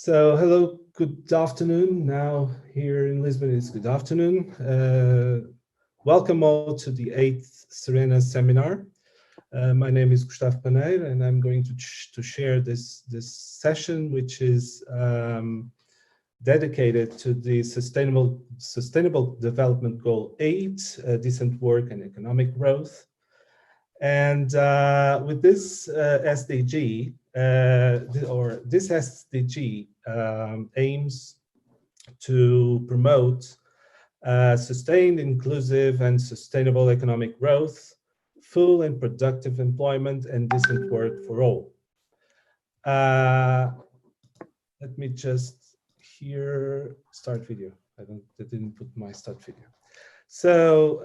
So hello, good afternoon. Now here in Lisbon it's good afternoon. Welcome all to the 8th CERENA seminar. My name is Gustavo Paneiro and I'm going to share this session, which is dedicated to the Sustainable Development Goal 8, decent work and economic growth. And with this SDG, this SDG aims to promote sustained, inclusive, and sustainable economic growth, full and productive employment, and decent work for all. Let me just here start video. I didn't put my start video. So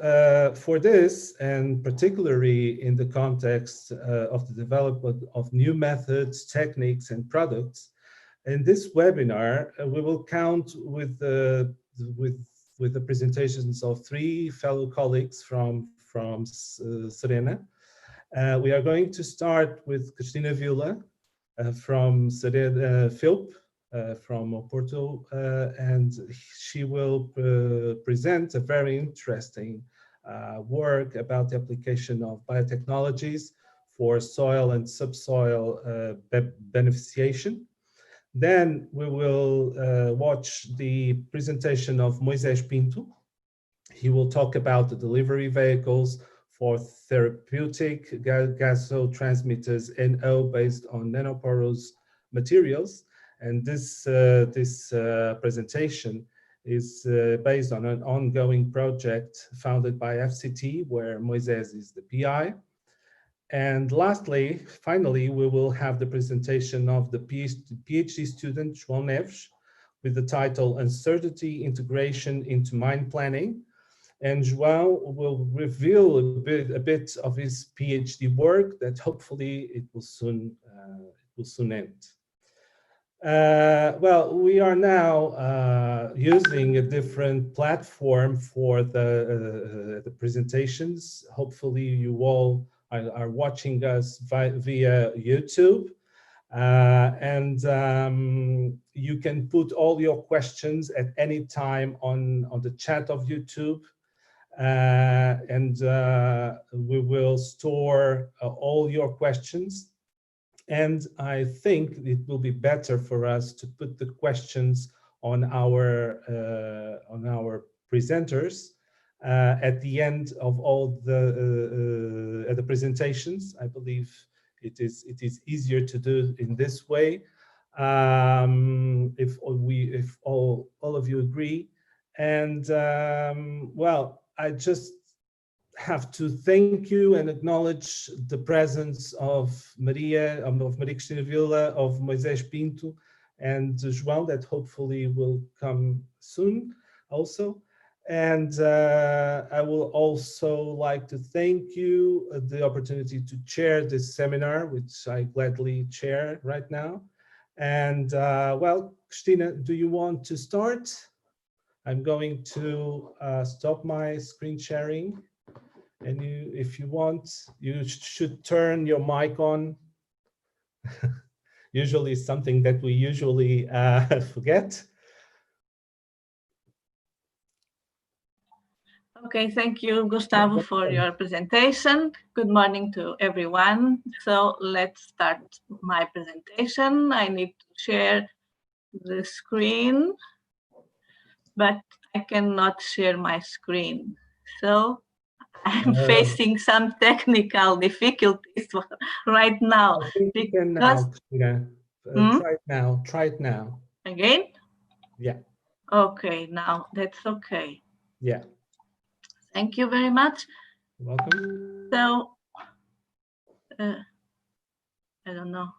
for this, and particularly in the context of the development of new methods, techniques, and products, in this webinar, we will count with the presentations of 3 fellow colleagues from CERENA. We are going to start with Cristina Vila from CERENA-FEUP, from Oporto, and she will present a very interesting work about the application of biotechnologies for soil and subsoil beneficiation. Then we will watch the presentation of Moisés Pinto. He will talk about the delivery vehicles for therapeutic gasotransmitters NO based on nanoporous materials. And this presentation is based on an ongoing project founded by FCT, where Moisés is the PI. And lastly, finally, we will have the presentation of the PhD student, João Neves, with the title Uncertainty Integration into Mine Planning. And João will reveal a bit of his PhD work that hopefully it will soon end. Well, we are now using a different platform for the presentations. Hopefully you all are watching us via YouTube. You can put all your questions at any time on the chat of YouTube. We will store all your questions. And I think it will be better for us to put the questions on our presenters at the end of all the presentations. I believe it is easier to do in this way. If all of you agree. And well, I just have to thank you and acknowledge the presence of Maria Cristina Vila, of Moisés Pinto, and João, that hopefully will come soon also. And I will also like to thank you the opportunity to chair this seminar, which I gladly chair right now. And well, Cristina, do you want to start? I'm going to stop my screen sharing. And if you want, you should turn your mic on. Usually something that we usually forget. Okay, thank you, Gustavo, for your presentation. Good morning to everyone. So let's start my presentation. I need to share the screen, but I cannot share my screen. So I'm facing some technical difficulties right now. I think you can now, Cristina. Try it now. Again? Yeah. Okay, now that's okay. Yeah. Thank you very much. Welcome. So, I don't know.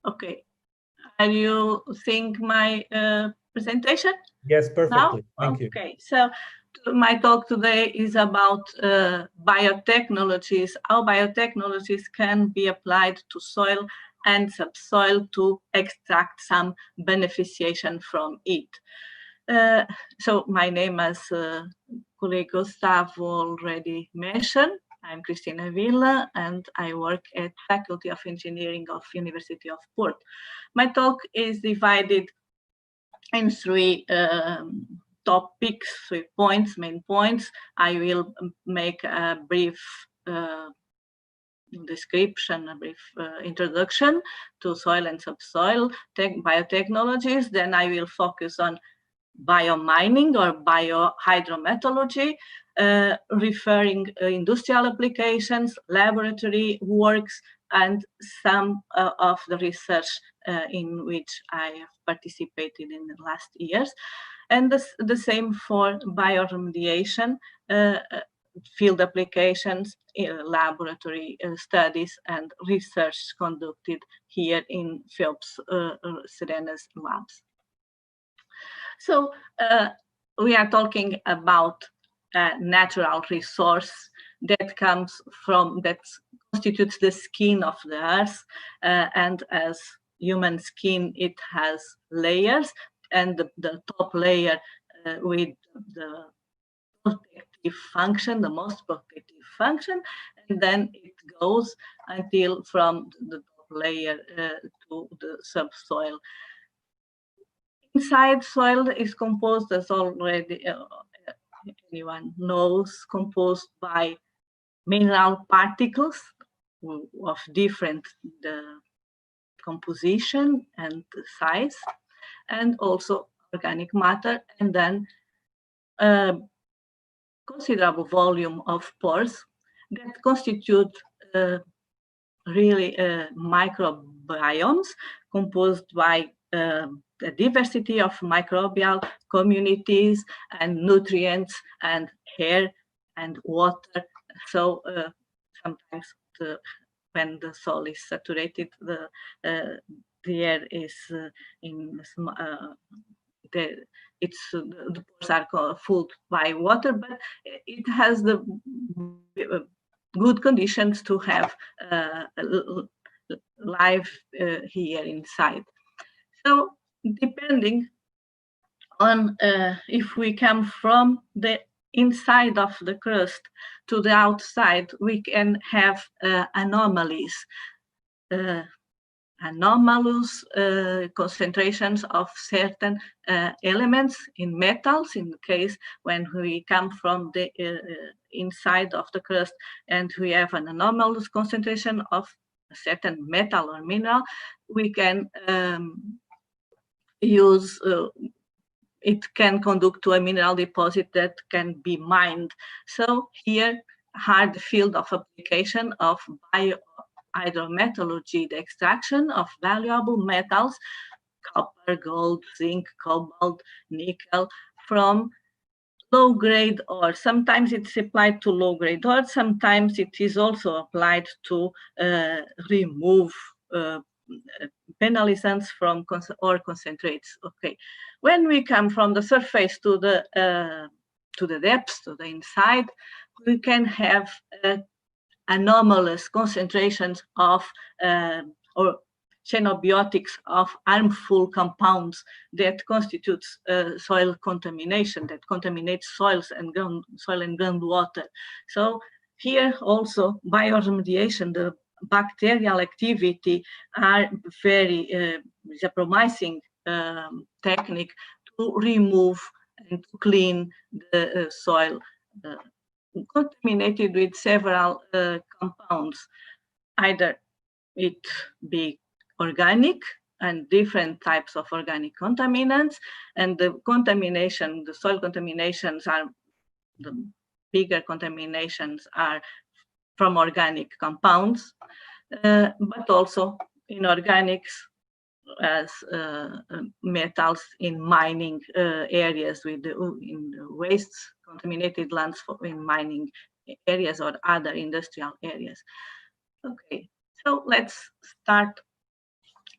Okay. Are you seeing my presentation? Yes, perfectly. Now? Thank you. Okay. So, my talk today is about biotechnologies, how biotechnologies can be applied to soil and subsoil to extract some beneficiation from it. So my name, as colleague Gustavo already mentioned, I'm Cristina Vila, and I work at Faculty of Engineering of University of Porto. My talk is divided in three topics, 3 points, main points. I will make a brief description, a brief introduction to soil and subsoil biotechnologies. Then I will focus on biomining or biohydrometallurgy, referring industrial applications, laboratory works, and some of the research in which I have participated in the last years. And the same for bioremediation, field applications, laboratory studies, and research conducted here in FEUP's CERENA's labs. So we are talking about a natural resource that comes from, that constitutes the skin of the earth, and as human skin, it has layers, and the top layer with the protective function, the most protective function, and then it goes until from the top layer to the subsoil. Inside soil is composed, as already anyone knows, composed by mineral particles of different composition and size, and also organic matter, and then considerable volume of pores that constitute really microbiomes composed by the diversity of microbial communities and nutrients and air and water. So sometimes when the soil is saturated, the air is the pores are full by water, but it has the good conditions to have life here inside. So depending on if we come from the inside of the crust to the outside, we can have anomalies. Anomalous concentrations of certain elements in metals, in the case when we come from the inside of the crust and we have an anomalous concentration of a certain metal or mineral, we can use, it can conduct to a mineral deposit that can be mined. So here, hard field of application of hydrometallurgy, the extraction of valuable metals, copper, gold, zinc, cobalt, nickel, from low-grade ore. Sometimes it's applied to low-grade ore, sometimes it is also applied to remove penalizants from ore concentrates. Okay, when we come from the surface to the depths, to the inside, we can have anomalous concentrations of or xenobiotics of harmful compounds that constitutes soil contamination, that contaminates soils and groundwater. So here also bioremediation, the bacterial activity are very is a promising technique to remove and to clean the soil contaminated with several compounds, either it be organic and different types of organic contaminants, and the contamination, the soil contaminations are, the bigger contaminations are from organic compounds, but also inorganics as metals in mining areas with in the wastes, contaminated lands in mining areas or other industrial areas. Okay, so let's start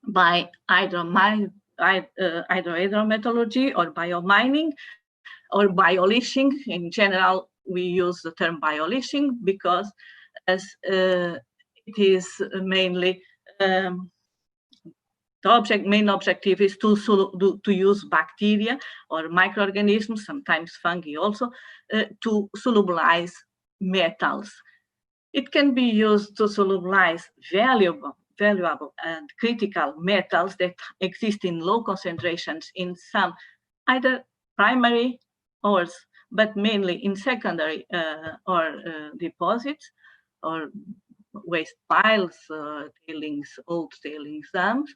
by hydrometallurgy or biomining or bioleaching. In general, we use the term bioleaching because as it is mainly the main objective is to use bacteria or microorganisms, sometimes fungi also, to solubilize metals. It can be used to solubilize valuable and critical metals that exist in low concentrations in some either primary ores, but mainly in secondary deposits or waste piles, old tailings dams.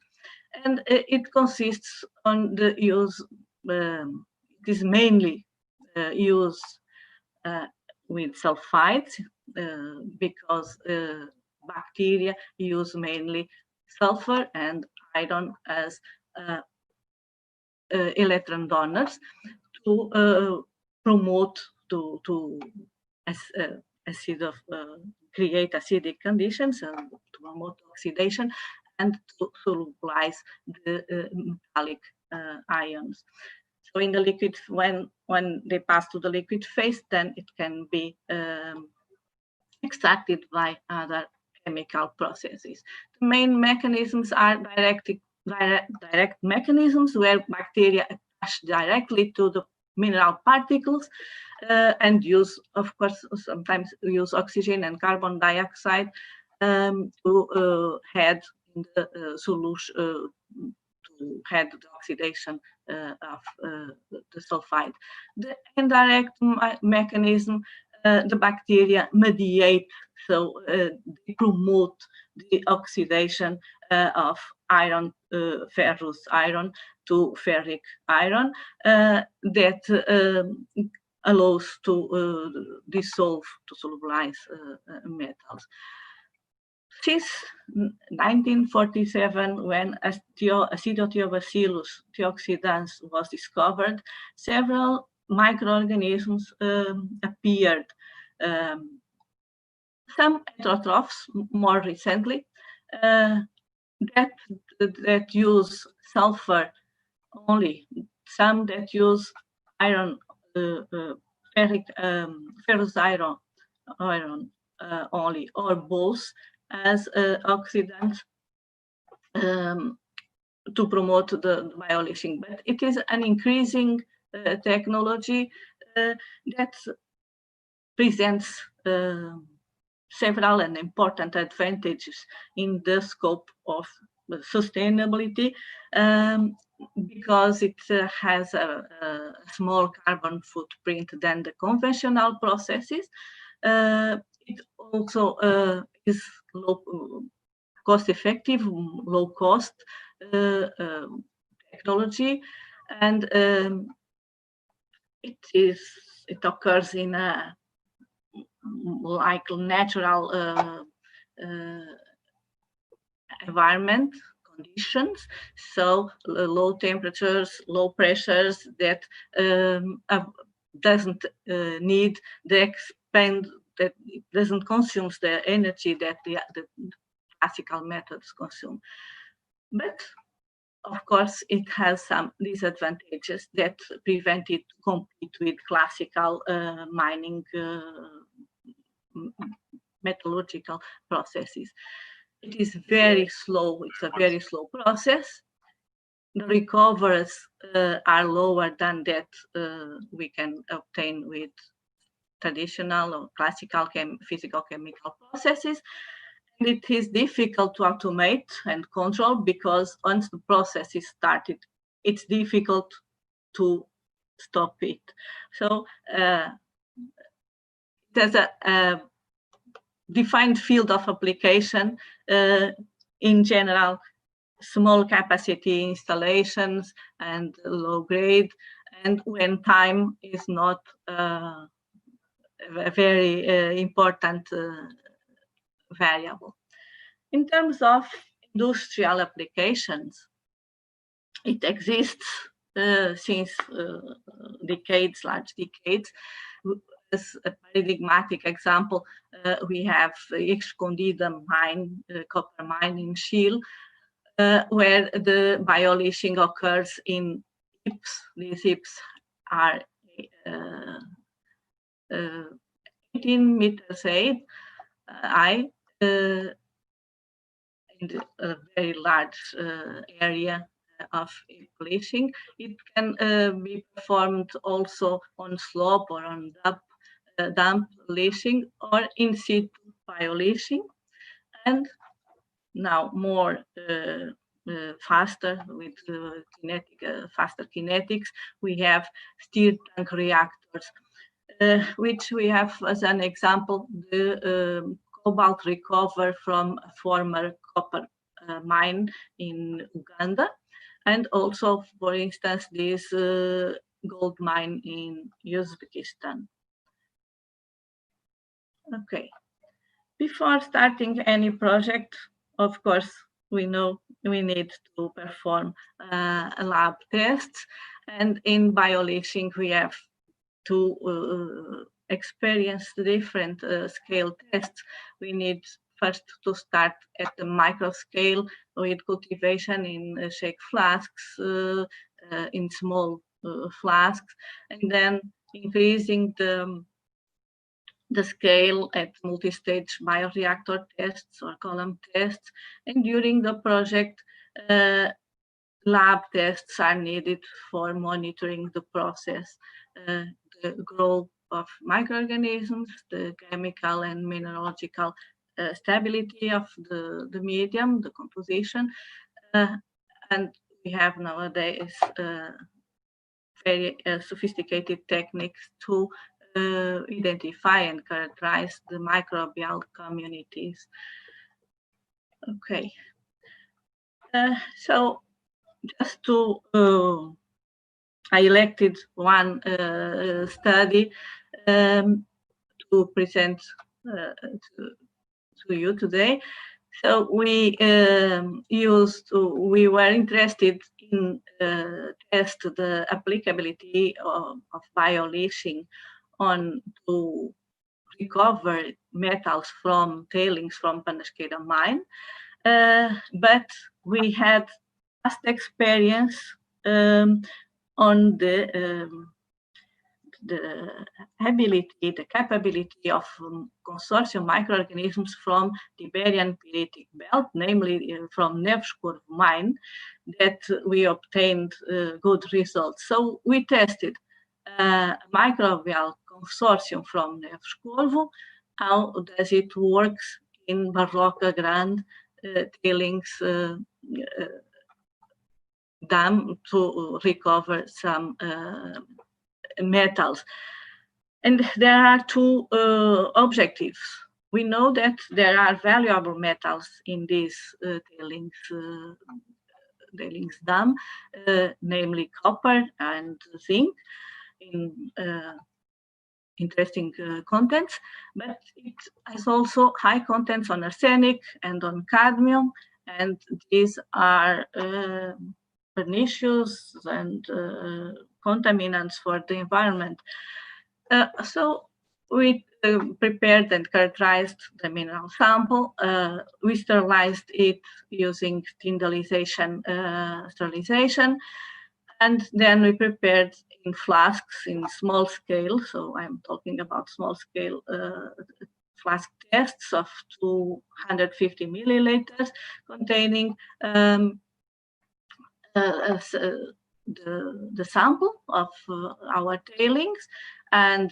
And it consists on the use, it is mainly used with sulfides because bacteria use mainly sulfur and iron as electron donors to promote create acidic conditions and to promote oxidation and to solubilize the metallic ions. So in the liquid, when they pass to the liquid phase, then it can be extracted by other chemical processes. The main mechanisms are direct mechanisms where bacteria attach directly to the mineral particles and use, of course, sometimes use oxygen and carbon dioxide to head the solution, to head the oxidation of the sulfide. The indirect mechanism, the bacteria mediate, so they promote the oxidation of iron, ferrous iron to ferric iron that allows to dissolve, to solubilize metals. Since 1947, when Acidotheobacillus thioxidans was discovered, several microorganisms appeared. Some heterotrophs more recently that use sulfur only, some that use iron, ferrous iron only, or both as oxidants to promote the bioleaching. But it is an increasing technology that presents several and important advantages in the scope of sustainability because it has a small carbon footprint than the conventional processes. It also is cost effective, low cost technology, and it occurs in a like natural environment conditions, so low temperatures, low pressures that doesn't need the expand, that it doesn't consume the energy that the classical methods consume. But of course, it has some disadvantages that prevent it to compete with classical mining metallurgical processes. It is very slow. It's a very slow process. The recoveries are lower than that we can obtain with traditional or classical physical-chemical processes. And it is difficult to automate and control because once the process is started, it's difficult to stop it. So there's a defined field of application, in general, small capacity installations and low grade, and when time is not a very important variable. In terms of industrial applications, it exists since decades, large decades. As a paradigmatic example, we have Escondida mine, copper mine in Chile, where the bioleaching occurs in hips. These hips are 18 meters high, in a very large area of leaching. It can be performed also on slope or on damp leaching or in situ bioleaching, and now more faster with faster kinetics, we have stirred tank reactors, which we have as an example the cobalt recovery from a former copper mine in Uganda, and also, for instance, this gold mine in Uzbekistan. Okay, before starting any project, of course, we know we need to perform lab tests, and in bioleaching we have to experience the different scale tests. We need first to start at the micro scale with cultivation in shake flasks, in small flasks, and then increasing the scale at multi-stage bioreactor tests or column tests. And during the project, lab tests are needed for monitoring the process, the growth of microorganisms, the chemical and mineralogical stability of the medium, the composition, and we have nowadays very sophisticated techniques to identify and characterize the microbial communities. Okay, so just to I elected one study to present to you today. So we were interested in test the applicability of bioleaching on to recover metals from tailings from Panasqueira mine, but we had past experience on the ability, the capability of consortium microorganisms from the Iberian Pyrite Belt, namely from Neves mine, that we obtained good results. So we tested microbial consortium from Neves. How does it work in Barroca Grande tailings dam to recover some metals. And there are two objectives. We know that there are valuable metals in this tailings dam, namely copper and zinc in interesting contents, but it has also high contents on arsenic and on cadmium, and these are pernicious and contaminants for the environment. So we prepared and characterized the mineral sample. We sterilized it using sterilization, and then we prepared in flasks in small scale. So I'm talking about small scale flask tests of 250 milliliters containing the sample of our tailings, and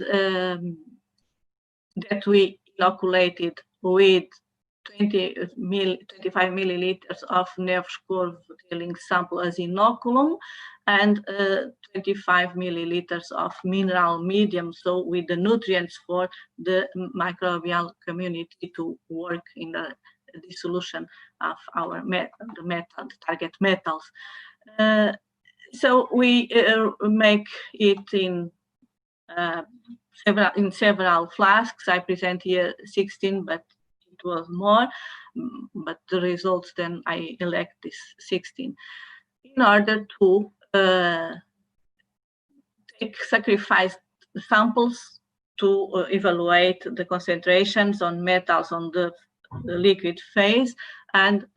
that we inoculated with 25 milliliters of Neves tailings sample as inoculum, and 25 milliliters of mineral medium, so with the nutrients for the microbial community to work in the dissolution of our the target metals. So we make it in several flasks. I present here 16, but it was more. But the results then I elect this 16 in order to take sacrificed samples to evaluate the concentrations on metals on the liquid phase, and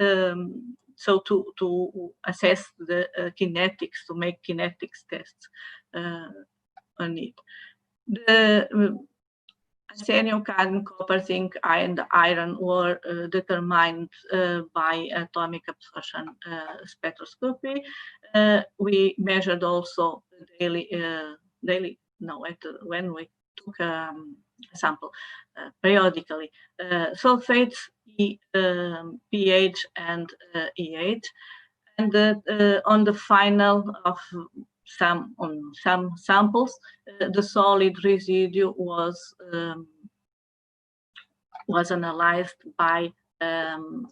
so to assess the kinetics, to make kinetics tests on it. The arsenium, cadmium, copper, zinc, and iron were determined by atomic absorption spectroscopy. We measured also when we took sample periodically. Sulfates, pH, and EH. And on the final of some samples, the solid residue was analyzed by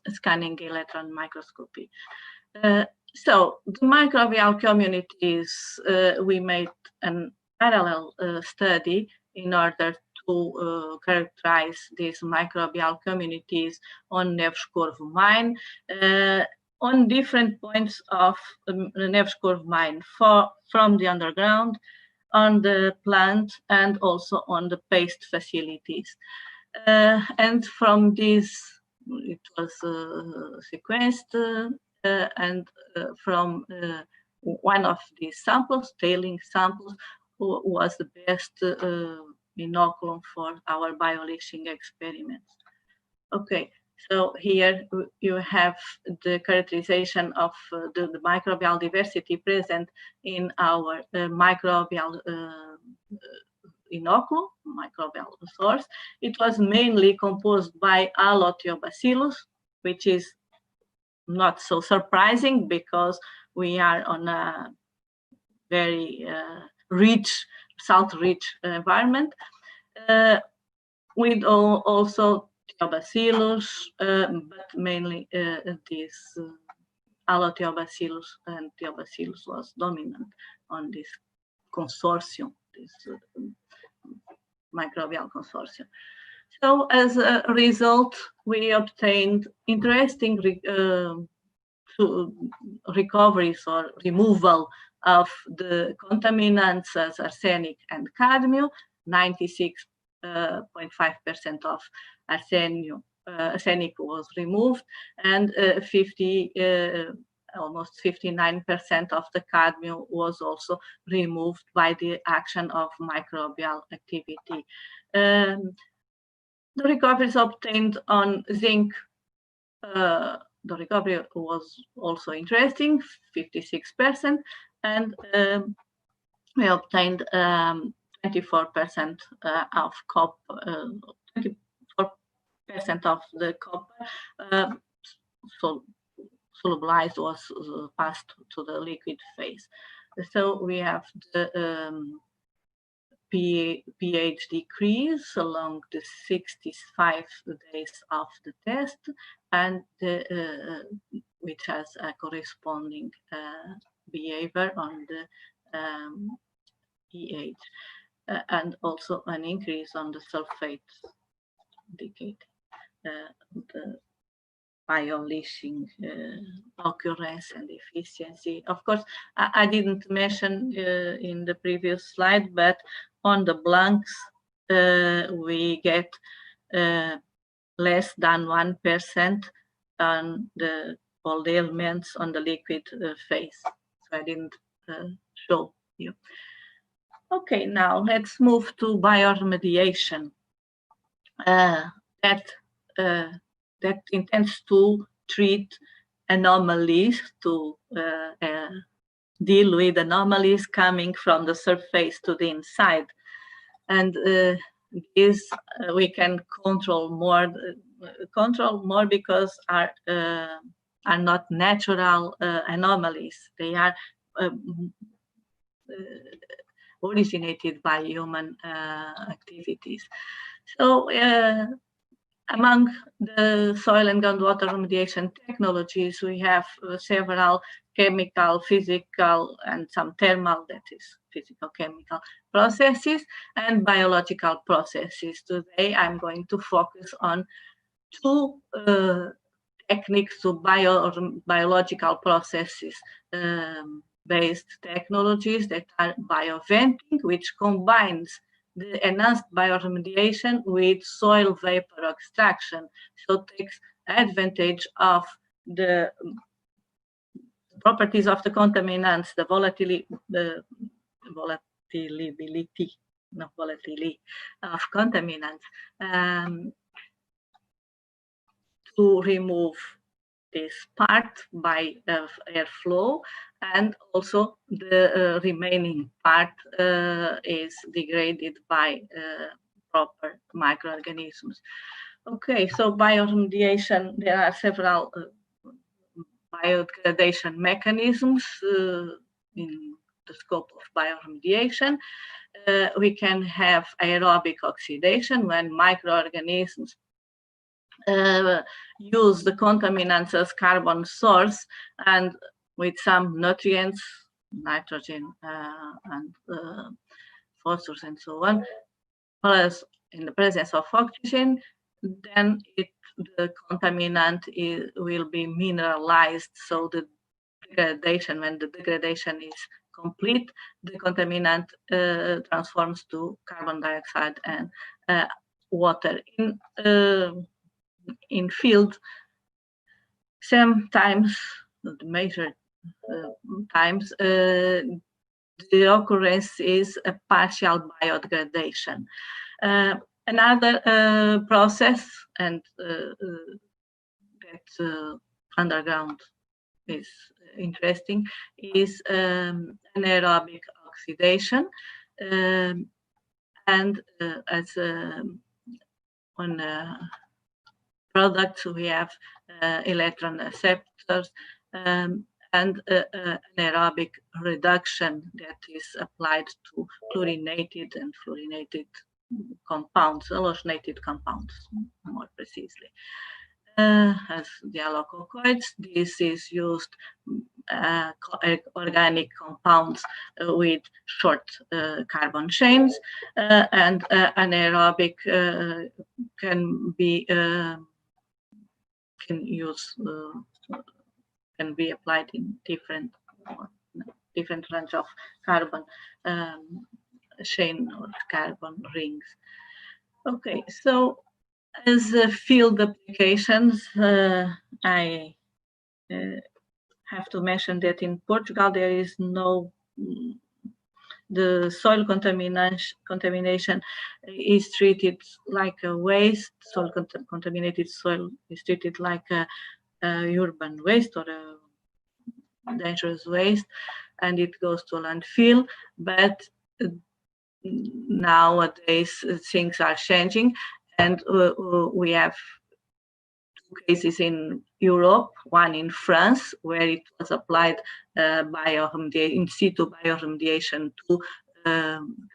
scanning electron microscopy. So the microbial communities, we made a parallel study in order to characterize these microbial communities on Neves Corvo mine on different points of the Neves Corvo mine, from the underground, on the plant, and also on the paste facilities. And from this, it was sequenced, and from one of these samples, tailing samples, was the best inoculum for our bioleaching experiments. Okay, so here you have the characterization of the microbial diversity present in our microbial inoculum, microbial source. It was mainly composed by Allothiobacillus, which is not so surprising because we are on a very rich, salt-rich environment, with also Thiobacillus, but mainly this Allothiobacillus, and Thiobacillus was dominant on this consortium, this microbial consortium. So as a result, we obtained interesting recoveries or removal of the contaminants as arsenic and cadmium. 96.5% of arsenic was removed, and almost 59% of the cadmium was also removed by the action of microbial activity. The recoveries obtained on zinc, the recovery was also interesting, 56%, and we obtained 24% of copper, 24% of the copper solubilized was passed to the liquid phase. So we have the pH decrease along the 65 days of the test, and which has a corresponding behavior on the pH, and also an increase on the sulfate decay, the bioleaching occurrence and efficiency. Of course, I didn't mention in the previous slide, but on the blanks, we get less than 1% on all the elements on the liquid phase. So I didn't show you. Okay, now let's move to bioremediation. That intends to treat anomalies, to deal with anomalies coming from the surface to the inside. And this we can control more because are not natural anomalies. They are originated by human activities. So among the soil and groundwater remediation technologies, we have several chemical, physical, and some thermal, that is physical chemical processes, and biological processes. Today, I'm going to focus on two techniques to biological processes based technologies that are bioventing, which combines the enhanced bioremediation with soil vapor extraction. So it takes advantage of the properties of the contaminants, the volatility of contaminants, to remove this part by airflow, and also the remaining part is degraded by proper microorganisms. Okay, so bioremediation, there are several biodegradation mechanisms in the scope of bioremediation. We can have aerobic oxidation when microorganisms use the contaminants as carbon source and with some nutrients, nitrogen and phosphorus and so on, plus in the presence of oxygen, then the contaminant will be mineralized. So the degradation, when the degradation is complete, the contaminant transforms to carbon dioxide and water. In field, sometimes, the major times, the occurrence is a partial biodegradation. Another process, and that underground is interesting, is anaerobic oxidation. And as on products, we have electron acceptors and anaerobic reduction that is applied to chlorinated and fluorinated compounds, halogenated compounds, more precisely. As the allococoids, this is used organic compounds with short carbon chains, and anaerobic can be applied in different range of carbon chain or carbon rings. Okay, so as field applications, I have to mention that in Portugal there is no, the soil contamination is treated like a waste. Soil contaminated soil is treated like a urban waste or a dangerous waste, and it goes to landfill. But nowadays things are changing, and we have two cases in Europe, one in France, where it was applied in situ bioremediation to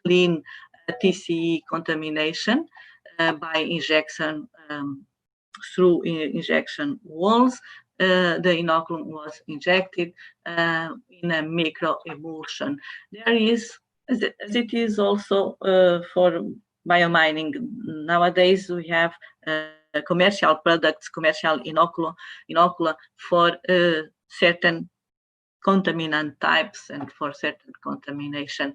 clean TCE contamination by injection through injection walls. The inoculum was injected in a microemulsion. There is, as it is also for biomining, nowadays we have commercial products, commercial inocula for certain contaminant types and for certain contamination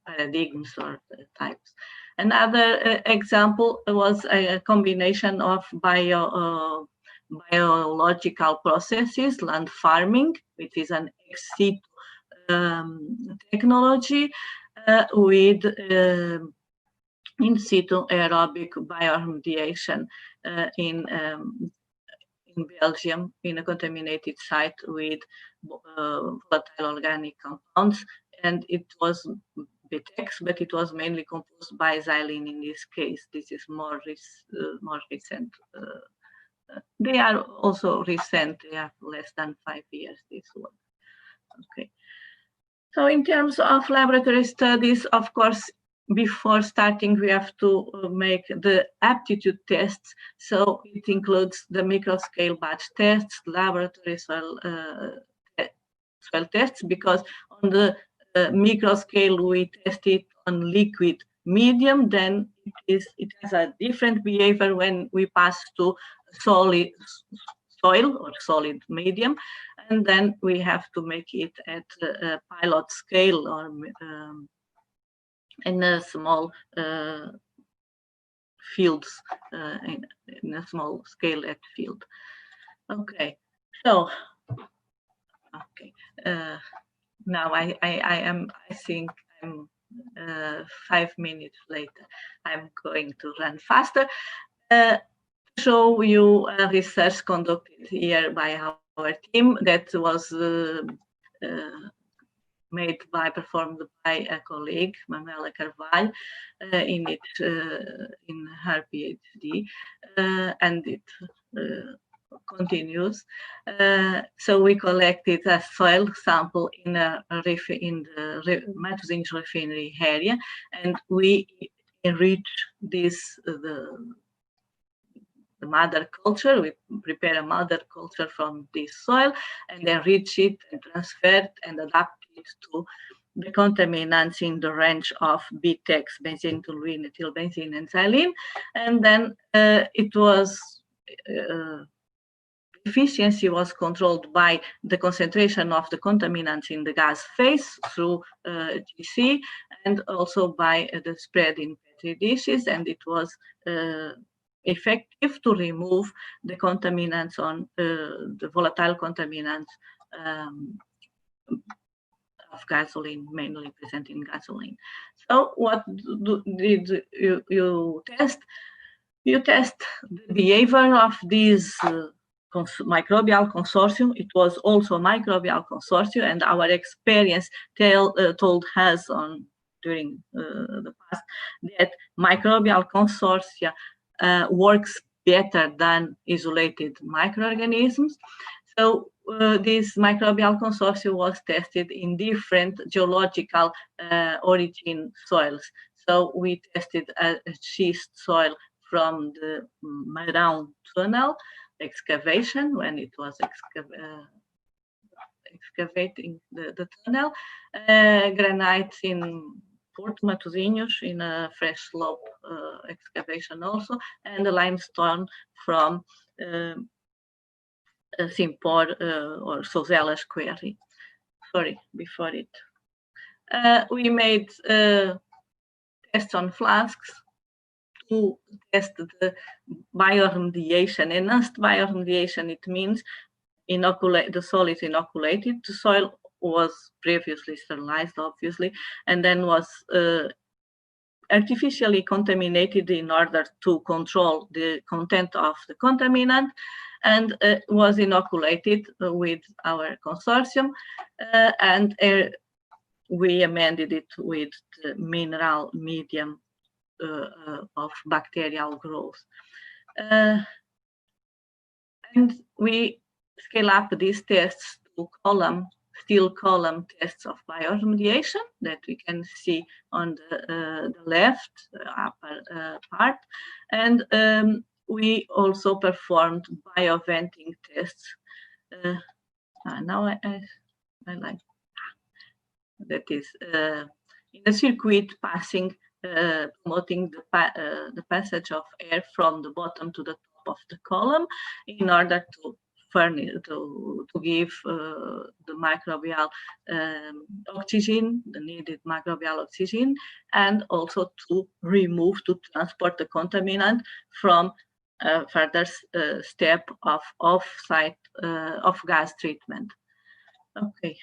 paradigms or types. Another example was a combination of biological processes, land farming, which is an ex situ technology, with in situ aerobic bioremediation in Belgium, in a contaminated site with volatile organic compounds, and it was BTEX, but it was mainly composed by xylene in this case. This is more recent. They are also recent. They have less than 5 years, this work. Okay. So in terms of laboratory studies, of course, before starting, we have to make the aptitude tests. So it includes the microscale batch tests, laboratory soil tests, because on the microscale we test it on liquid medium, then it has a different behavior when we pass to solid soil or solid medium, and then we have to make it at a pilot scale or in a small fields, in a small scale at field. Okay, so okay, now I think I'm 5 minutes later. I'm going to run faster. Show you a research conducted here by our team that was performed by a colleague, Manuela Carvalho, in her PhD, and it continues. So we collected a soil sample in the Matosinhos refinery area, and we enriched the mother culture. We prepare a mother culture from this soil and enrich it and transfer it and adapt it to the contaminants in the range of BTEX, benzene, toluene, ethylbenzene, and xylene. And then efficiency was controlled by the concentration of the contaminants in the gas phase through GC, and also by the spread in Petri dishes, and it was effective to remove the contaminants on the volatile contaminants of gasoline, mainly present in gasoline. So what did you test? You test the behavior of these microbial consortium. It was also a microbial consortium, and our experience told us during the past that microbial consortia works better than isolated microorganisms. So this microbial consortium was tested in different geological origin soils. So we tested a schist soil from the Marão tunnel excavation, when it was excavating the tunnel, granite in Porto Matosinhos in a fresh slope excavation also, and the limestone from Simpor or Sozelas quarry. Sorry, before it. We made tests on flasks to test the bioremediation. Enhanced bioremediation, it means the soil is inoculated. The soil was previously sterilized, obviously, and then was artificially contaminated in order to control the content of the contaminant, and was inoculated with our consortium, and we amended it with the mineral medium of bacterial growth. And we scale up these tests to steel column tests of bioremediation that we can see on the left upper part. And we also performed bioventing tests. Now I like that is in a circuit passing, promoting the passage of air from the bottom to the top of the column in order to give the microbial oxygen, the needed microbial oxygen, and also to transport the contaminant from a further step of off-site of gas treatment. Okay.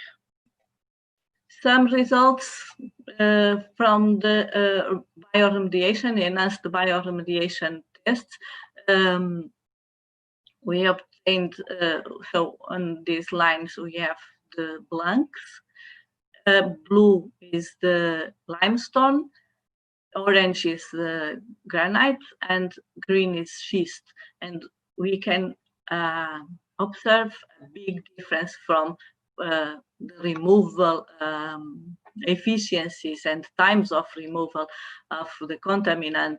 Some results from the bioremediation, enhanced bioremediation tests. We obtained, so on these lines we have the blanks. Blue is the limestone, orange is the granite, and green is schist. And we can observe a big difference from the removal efficiencies and times of removal of the contaminant.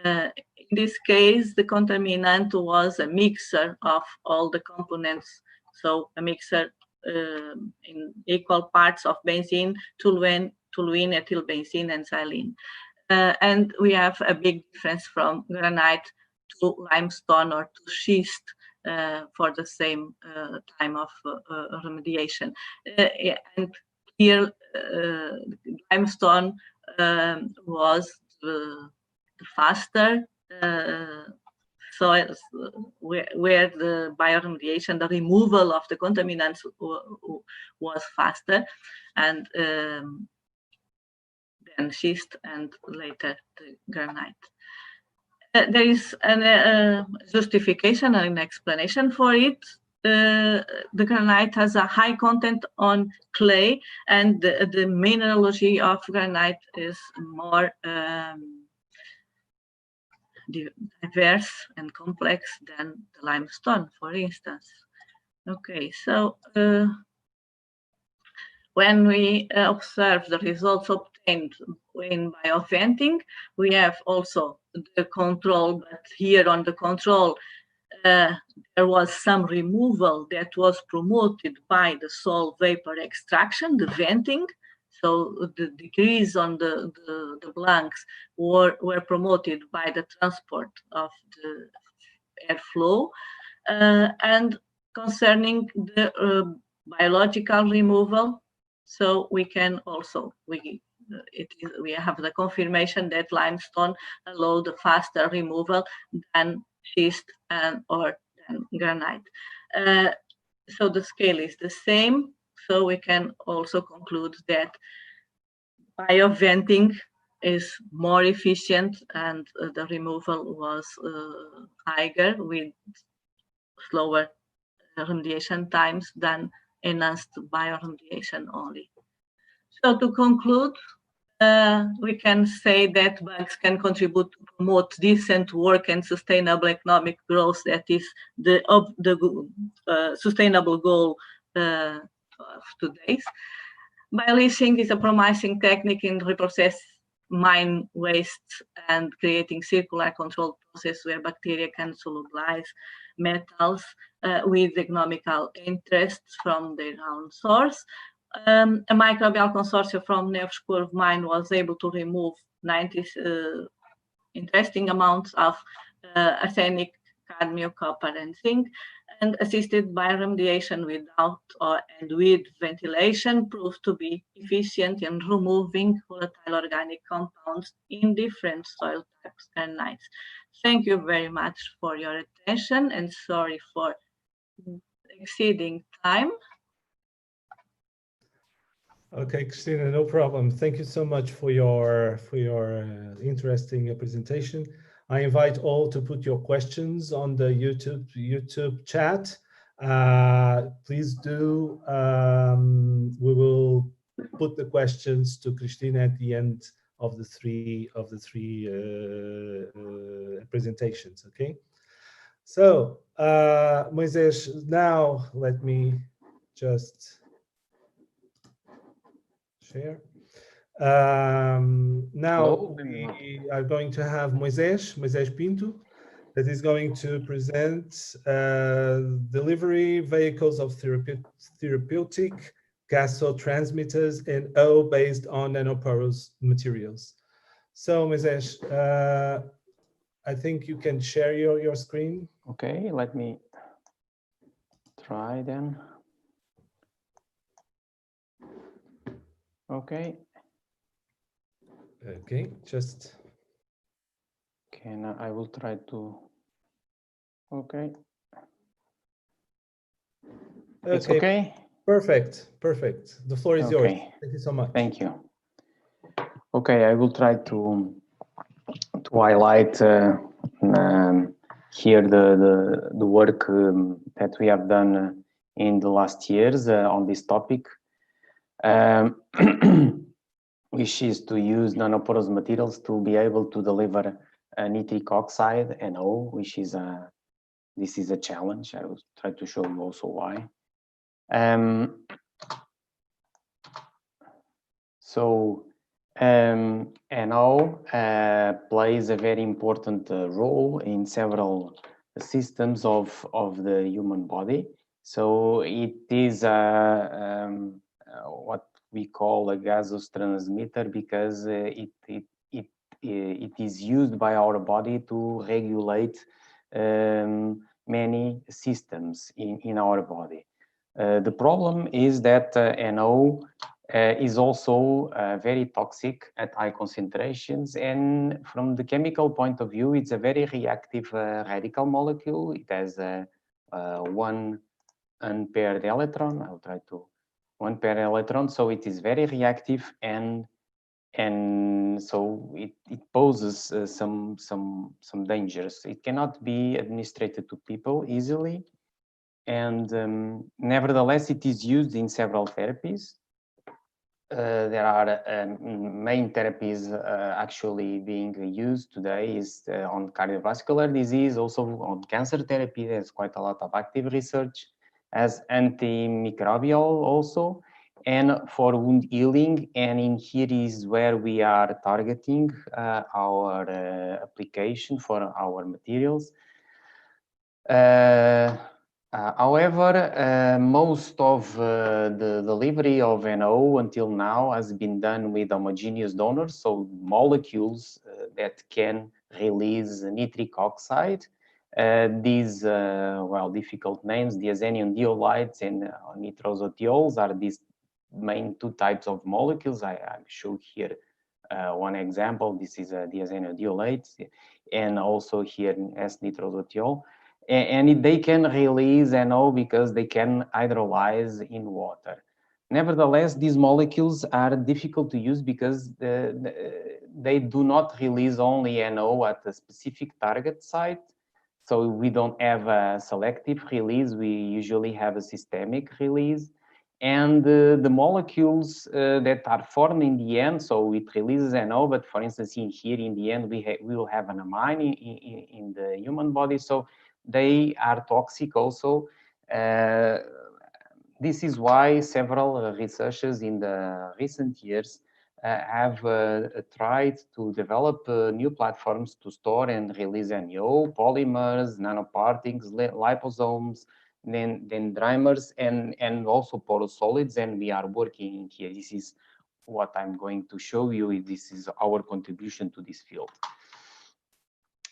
In this case, the contaminant was a mixture of all the components, so a mixture in equal parts of benzene, toluene, ethylbenzene, and xylene. And we have a big difference from granite to limestone or to schist for the same time of remediation. And here, limestone was the faster soils where the bioremediation, the removal of the contaminants was faster, and then schist, and later the granite. There is a justification and an explanation for it. the granite has a high content on clay, and the mineralogy of granite is more diverse and complex than the limestone, for instance. Okay, so when we observe the results obtained in bioventing, we have also the control, but here on the control, there was some removal that was promoted by the soil vapor extraction, the venting. So the decrease on the blanks were promoted by the transport of the airflow. And concerning the biological removal, so we can also, we have the confirmation that limestone allow the faster removal than schist or than granite. So the scale is the same. So we can also conclude that bioventing is more efficient, and the removal was higher with slower remediation times than enhanced bioremediation only. So to conclude, we can say that bugs can contribute to promote decent work and sustainable economic growth. That is the sustainable goal of today's. Bioleaching is a promising technique in reprocess mine waste and creating circular control process where bacteria can solubilize metals with economical interests from their own source. A microbial consortium from Neves Curve mine was able to remove 90 interesting amounts of arsenic, cadmium, copper, and zinc, and assisted by remediation without and with ventilation proved to be efficient in removing volatile organic compounds in different soil types and granites. Thank you very much for your attention, and sorry for exceeding time. Okay, Cristina, no problem. Thank you so much for your interesting presentation. I invite all to put your questions on the YouTube chat. Please do. We will put the questions to Cristina at the end of the three presentations. Okay. So Moisés, now let me just share. Now we are going to have Moisés Pinto, that is going to present delivery vehicles of therapeutic gasotransmitters and O based on nanoporous materials. So Moisés, I think you can share your screen. Okay, let me try then. Okay. Okay, just. I will try to. Okay. It's okay. Perfect. The floor is yours. Thank you so much. Thank you. Okay, I will try to highlight here the work that we have done in the last years on this topic, which is to use nanoporous materials to be able to deliver nitric oxide, NO, which is this is a challenge. I will try to show you also why. NO plays a very important role in several systems of the human body. So it is what we call a gasotransmitter because it is used by our body to regulate many systems in our body. The problem is that NO is also very toxic at high concentrations, and from the chemical point of view, it's a very reactive radical molecule. It has one unpaired electron. I'll try to one paired electron, so it is very reactive, and so it poses some dangers. It cannot be administered to people easily. and nevertheless, it is used in several therapies. There are main therapies actually being used today is on cardiovascular disease, also on cancer therapy. There's quite a lot of active research as antimicrobial also, and for wound healing. And in here is where we are targeting our application for our materials. However, most of the delivery of NO until now has been done with homogeneous donors, so molecules that can release nitric oxide. These, well, difficult names, diazonium diolides and nitrosotiols are these main two types of molecules. I show here one example. This is a diazonium diolate, and also here S-nitrosotiol. And they can release NO because they can hydrolyze in water. Nevertheless, these molecules are difficult to use because they do not release only NO at a specific target site. So we don't have a selective release. We usually have a systemic release. And the molecules that are formed in the end, so it releases NO, but for instance, in here in the end, we will have an amine in the human body. So they are toxic also. This is why several researchers in the recent years have tried to develop new platforms to store and release NO, polymers, nanoparticles, liposomes, then dendrimers, and also porous solids. And we are working here. This is what I'm going to show you. This is our contribution to this field.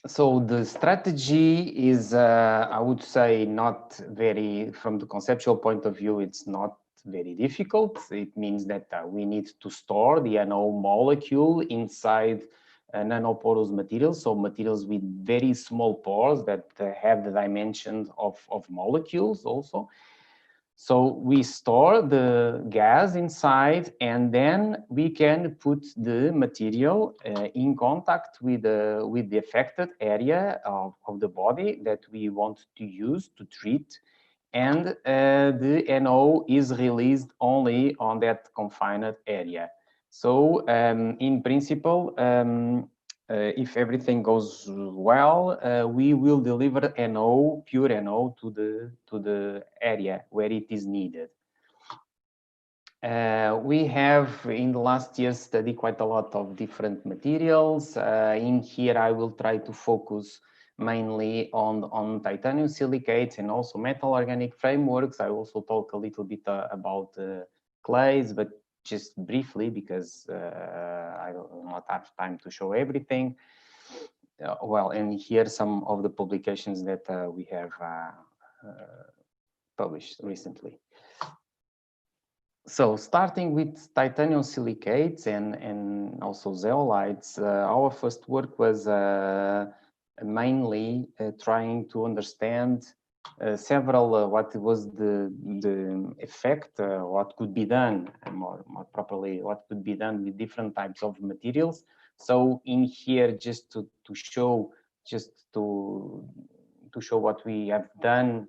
So the strategy is, I would say, not very, from the conceptual point of view, it's not very difficult. It means that we need to store the NO molecule inside nanoporous materials, so materials with very small pores that have the dimensions of molecules also. So we store the gas inside, and then we can put the material in contact with the affected area of the body that we want to use to treat. And the NO is released only on that confined area. So in principle, if everything goes well, we will deliver NO, pure NO, to the area where it is needed. We have in the last year studied quite a lot of different materials. In here, I will try to focus mainly on titanium silicates and also metal organic frameworks. I also talk a little bit about clays, but just briefly because I don't not have time to show everything. Well, and here some of the publications that we have published recently. So starting with titanium silicates and also zeolites, our first work was mainly trying to understand several what was the effect, what could be done, more properly, what could be done with different types of materials. So in here, just to show what we have done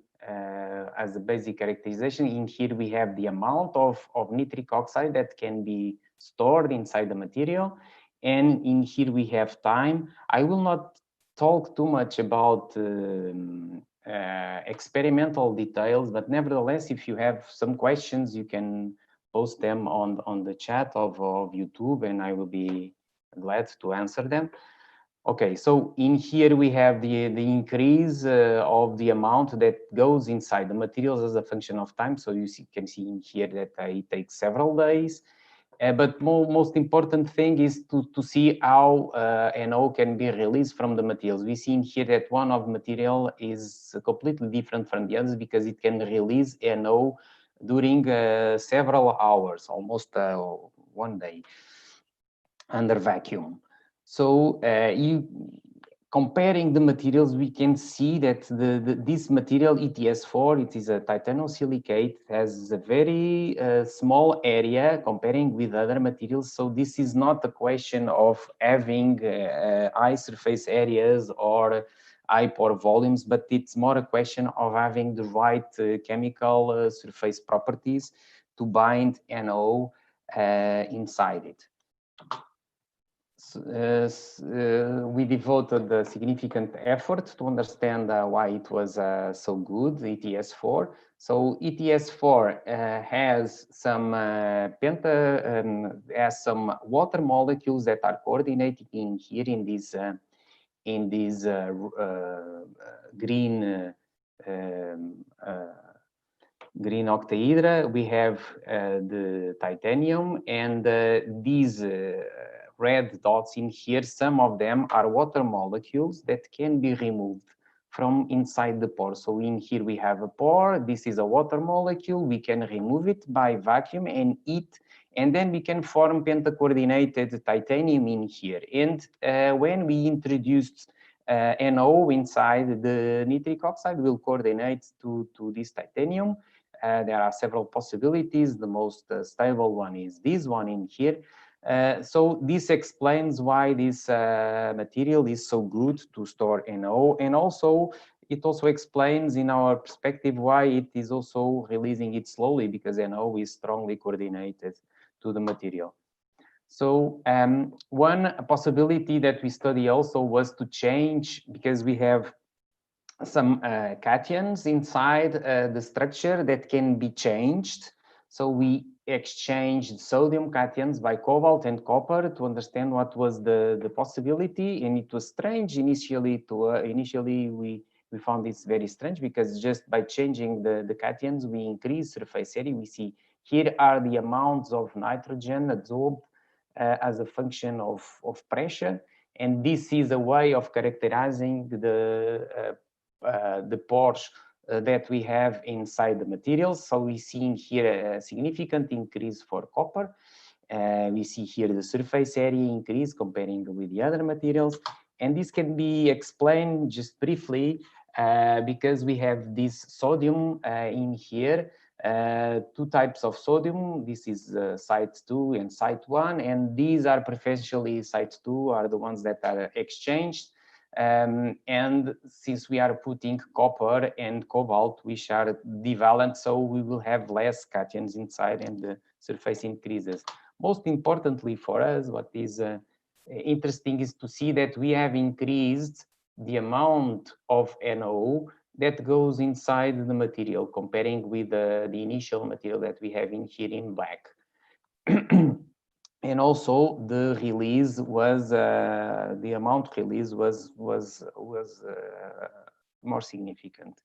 as a basic characterization. In here we have the amount of nitric oxide that can be stored inside the material, and in here we have time. I will not talk too much about experimental details, but nevertheless, if you have some questions, you can post them on the chat of YouTube, and I will be glad to answer them. Okay, so in here we have the increase of the amount that goes inside the materials as a function of time. So you can see in here that it takes several days. But most important thing is to see how NO can be released from the materials. We see in here that one of the material is completely different from the others because it can release NO during several hours, almost 1 day under vacuum. So comparing the materials, we can see that this material ETS4, it is a titanium silicate, has a very small area comparing with other materials. So this is not a question of having high surface areas or high pore volumes, but it's more a question of having the right chemical surface properties to bind NO inside it. We devoted a significant effort to understand why it was so good, ETS4. So ETS4 has some water molecules that are coordinated in here in this green octahedra. We have the titanium, and these red dots in here, some of them are water molecules that can be removed from inside the pore. So in here we have a pore, this is a water molecule, we can remove it by vacuum and heat, and then we can form pentacoordinated titanium in here. And when we introduced NO inside the nitric oxide, will coordinate to this titanium. There are several possibilities. The most stable one is this one in here. So this explains why this material is so good to store NO, and also it also explains in our perspective why it is also releasing it slowly, because NO is strongly coordinated to the material. So one possibility that we study also was to change, because we have some cations inside the structure that can be changed. So we exchanged sodium cations by cobalt and copper to understand what was the possibility, and it was strange initially. Initially we found this very strange, because just by changing the cations we increase surface area. We see here are the amounts of nitrogen absorbed as a function of pressure, and this is a way of characterizing the pores that we have inside the materials. So we see here a significant increase for copper. We see here the surface area increase comparing with the other materials. And this can be explained just briefly because we have this sodium in here, two types of sodium. This is site 2 and site 1, and these are preferentially site 2 are the ones that are exchanged. And since we are putting copper and cobalt, which are divalent, so we will have less cations inside and the surface increases. Most importantly for us, what is interesting is to see that we have increased the amount of NO that goes inside the material, comparing with the initial material that we have in here in black. And also the release was the amount release was more significant.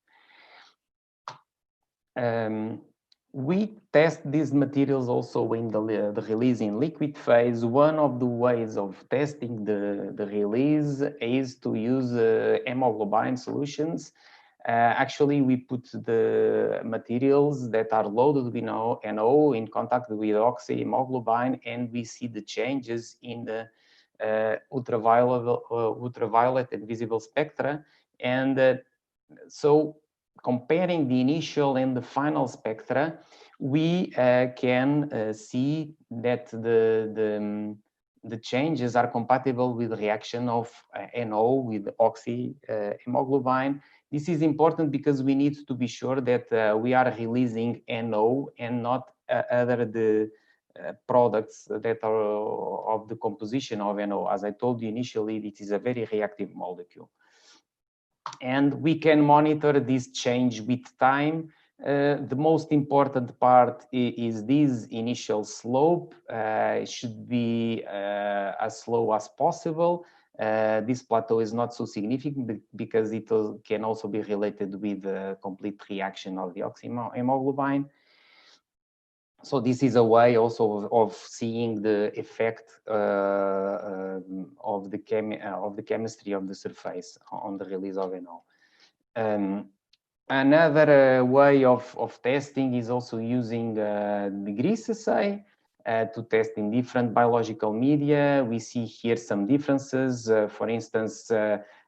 We test these materials also in the release in liquid phase. One of the ways of testing the release is to use hemoglobin solutions. Actually, we put the materials that are loaded with NO in contact with oxyhemoglobin, and we see the changes in the ultraviolet and visible spectra. And so comparing the initial and the final spectra, we can see that the changes are compatible with the reaction of NO with oxyhemoglobin. This is important because we need to be sure that we are releasing NO and not other products that are of the composition of NO. As I told you initially, it is a very reactive molecule. And we can monitor this change with time. The most important part is this initial slope. It should be as slow as possible. This plateau is not so significant because it can also be related with the complete reaction of the oxyhemoglobin. So this is a way also of seeing the effect of the chemistry of the surface on the release of NO. Another way of testing is also using the grease assay to test in different biological media. We see here some differences. For instance,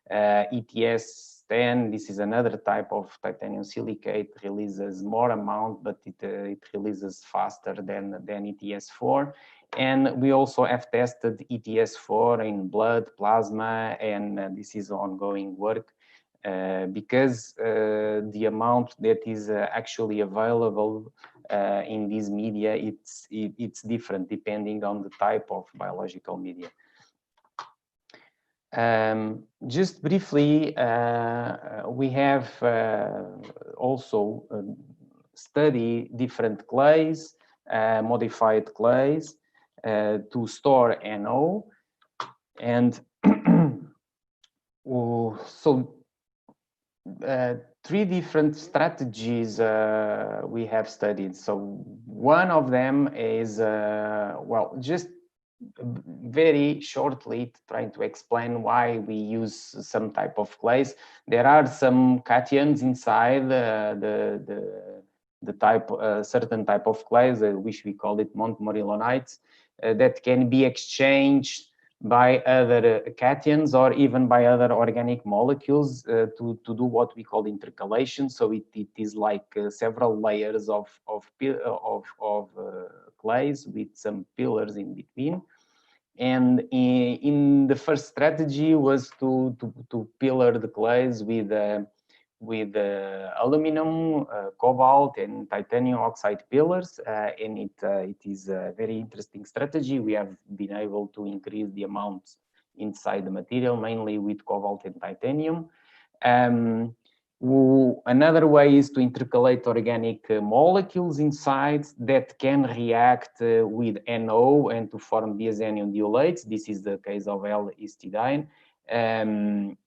ETS10, this is another type of titanium silicate, releases more amount, but it releases faster than ETS4. And we also have tested ETS4 in blood, plasma, and this is ongoing work because the amount that is actually available in these media, it's different depending on the type of biological media. Just briefly, we have also studied different clays, modified clays to store NO, and so three different strategies we have studied. So one of them is, well, just very shortly trying to explain why we use some type of clays. There are some cations inside the type, certain type of clays, which we call it montmorillonites, that can be exchanged by other cations or even by other organic molecules to do what we call intercalation. So it is like several layers of clays with some pillars in between. And in the first strategy was to pillar the clays with aluminum, cobalt, and titanium oxide pillars, and it is a very interesting strategy. We have been able to increase the amounts inside the material, mainly with cobalt and titanium. Another way is to intercalate organic molecules inside that can react with NO and to form diazonium diolates. This is the case of L-histidine. And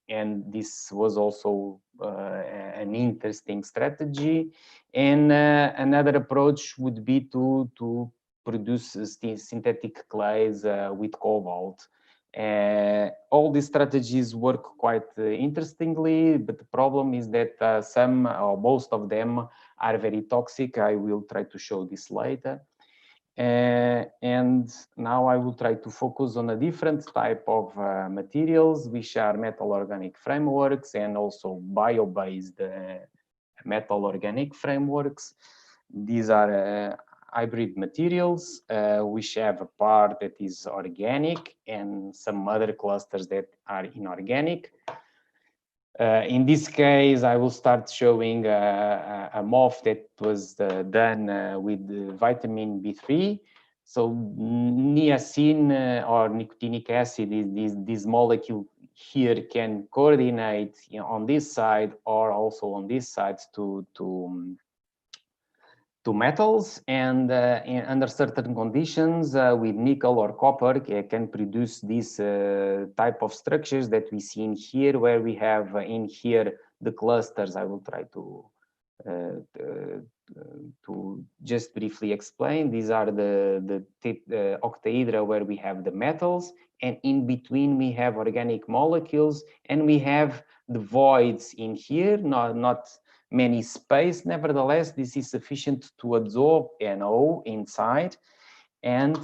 this was also an interesting strategy. And another approach would be to produce synthetic clays with cobalt. All these strategies work quite interestingly, but the problem is that some or most of them are very toxic. I will try to show this later. And now I will try to focus on a different type of materials, which are metal organic frameworks and also bio-based metal organic frameworks. These are hybrid materials, which have a part that is organic and some other clusters that are inorganic. In this case, I will start showing a MOF that was done with vitamin B3. So niacin or nicotinic acid, this molecule here can coordinate, you know, on this side or also on this side to metals, and under certain conditions with nickel or copper can produce this type of structures that we see in here, where we have in here the clusters. I will try to just briefly explain. These are the octahedra where we have the metals, and in between we have organic molecules, and we have the voids in here, not many space. Nevertheless, this is sufficient to absorb NO inside. And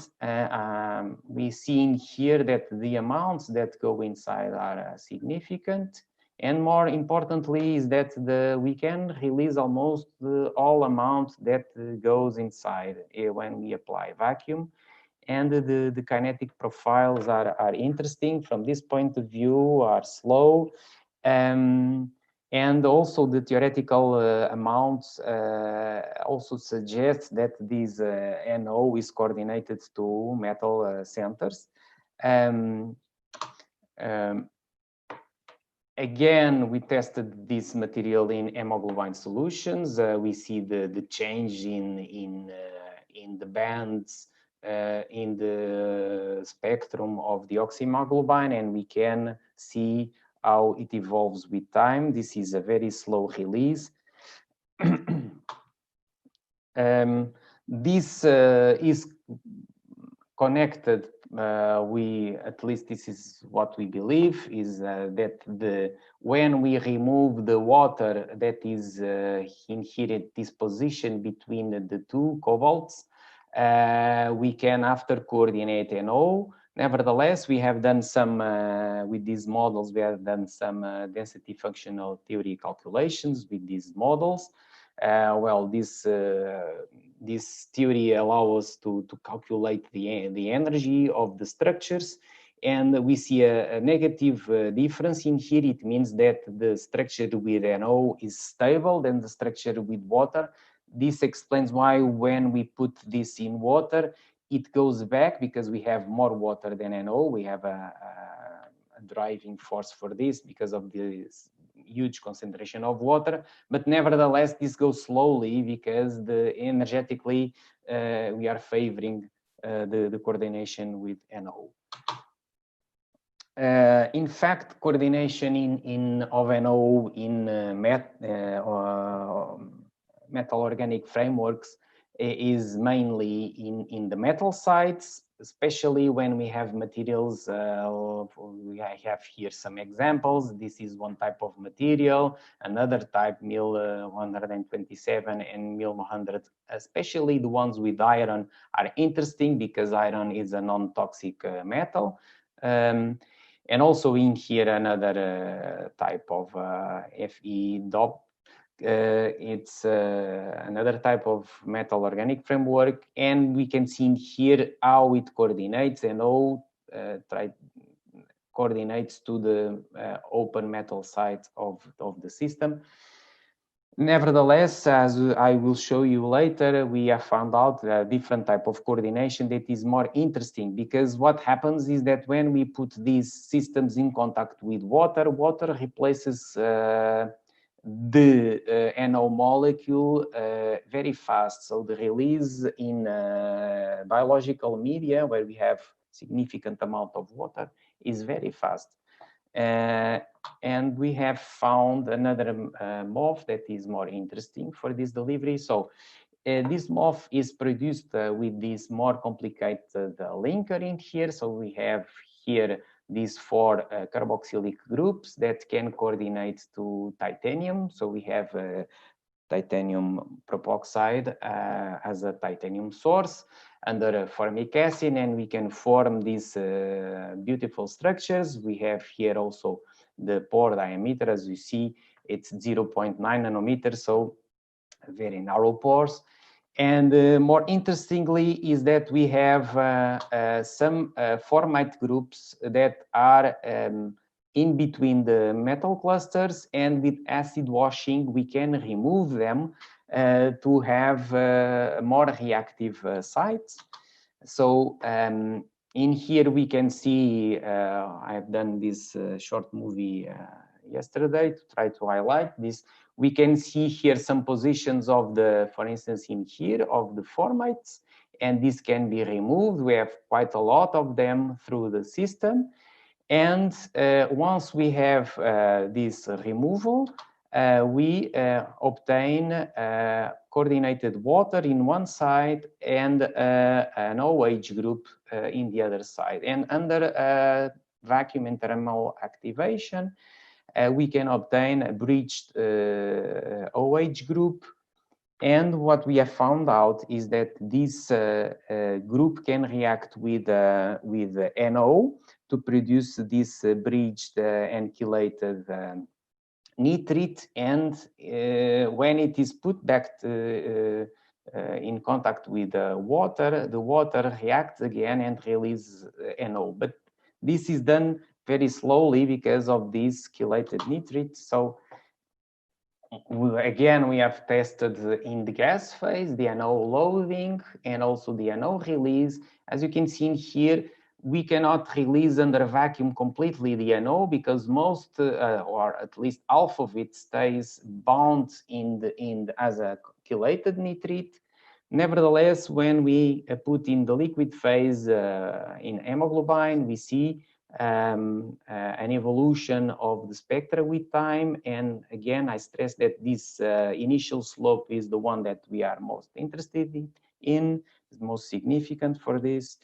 we see in here that the amounts that go inside are significant. And more importantly is that we can release almost all amount that goes inside when we apply vacuum. And the kinetic profiles are interesting from this point of view, are slow. And also the theoretical amounts also suggest that this NO is coordinated to metal centers. Again, we tested this material in hemoglobin solutions. We see the change in the bands in the spectrum of the oxyhemoglobin, and we can see how it evolves with time. This is a very slow release. This is connected, at least this is what we believe, is that when we remove the water that is in here at this position between the two cobalts, we can after coordinate NO. Nevertheless, we have done some, with these models, we have done some density functional theory calculations with these models. Well, this theory allows us to calculate the energy of the structures. and we see a negative difference in here. It means that the structure with NO is stable than the structure with water. This explains why when we put this in water, it goes back because we have more water than NO. We have a driving force for this because of this huge concentration of water, but nevertheless this goes slowly because energetically we are favoring the coordination with NO. In fact, coordination of NO in metal organic frameworks is mainly in the metal sites, especially when we have materials. We have here some examples. This is one type of material, another type, MIL 127 and MIL 100, especially the ones with iron are interesting because iron is a non-toxic metal. And also in here another type of Fe dop. It's another type of metal organic framework, and we can see in here how it coordinates and how coordinates to the open metal side of the system. Nevertheless, as I will show you later, we have found out a different type of coordination that is more interesting, because what happens is that when we put these systems in contact with water, water replaces the NO molecule very fast. So the release in biological media where we have significant amount of water is very fast. And we have found another MOF that is more interesting for this delivery. So this MOF is produced with this more complicated linker in here. So we have here these 4 carboxylic groups that can coordinate to titanium. So we have titanium propoxide as a titanium source under formic acid, and we can form these beautiful structures. We have here also the pore diameter. As you see, it's 0.9 nanometers, so very narrow pores. And more interestingly is that we have some formite groups that are in between the metal clusters, and with acid washing we can remove them to have more reactive sites. So in here we can see, I've done this short movie yesterday to try to highlight this. We can see here some positions of the, for instance, in here of the formites, and this can be removed. We have quite a lot of them through the system. And once we have this removal, we obtain coordinated water in one side and an OH group in the other side. And under vacuum and thermal activation, we can obtain a breached OH group. And what we have found out is that this group can react with NO to produce this breached and chelated nitrite. And when it is put back in contact with the water reacts again and releases NO. But this is done very slowly because of this chelated nitrite. So again, we have tested in the gas phase, the NO loading and also the NO release. As you can see in here, we cannot release under vacuum completely the NO because most, or at least half of it, stays bound as a chelated nitrite. Nevertheless, when we put in the liquid phase in hemoglobin, we see an evolution of the spectra with time. And again, I stress that this initial slope is the one that we are most interested in, is most significant for this.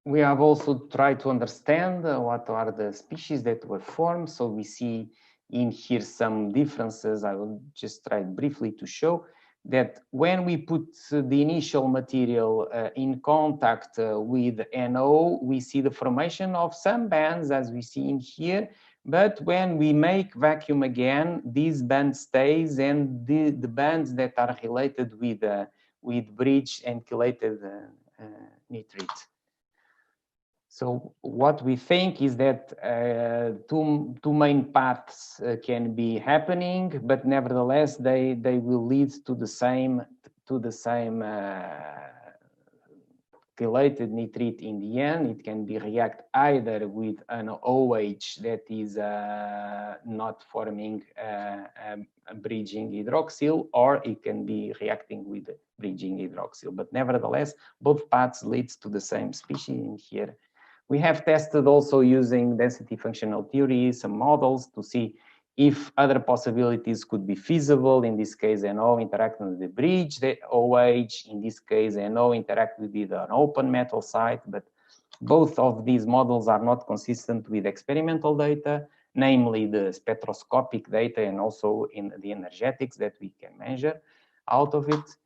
We have also tried to understand what are the species that were formed. So we see in here some differences. I will just try briefly to show that when we put the initial material in contact with NO, we see the formation of some bands, as we see in here. But when we make vacuum again, this band stays, and the bands that are related with breached and chelated nitrate. So what we think is that two main paths can be happening, but nevertheless they will lead to the same chelated nitrate in the end. It can be react either with an OH that is not forming a bridging hydroxyl, or it can be reacting with bridging hydroxyl. But nevertheless, both paths leads to the same species in here. We have tested also using density functional theory, some models to see if other possibilities could be feasible. In this case, NO interacting with the bridge, the OH, in this case, NO interact with an open metal site, but both of these models are not consistent with experimental data, namely the spectroscopic data and also in the energetics that we can measure out of it.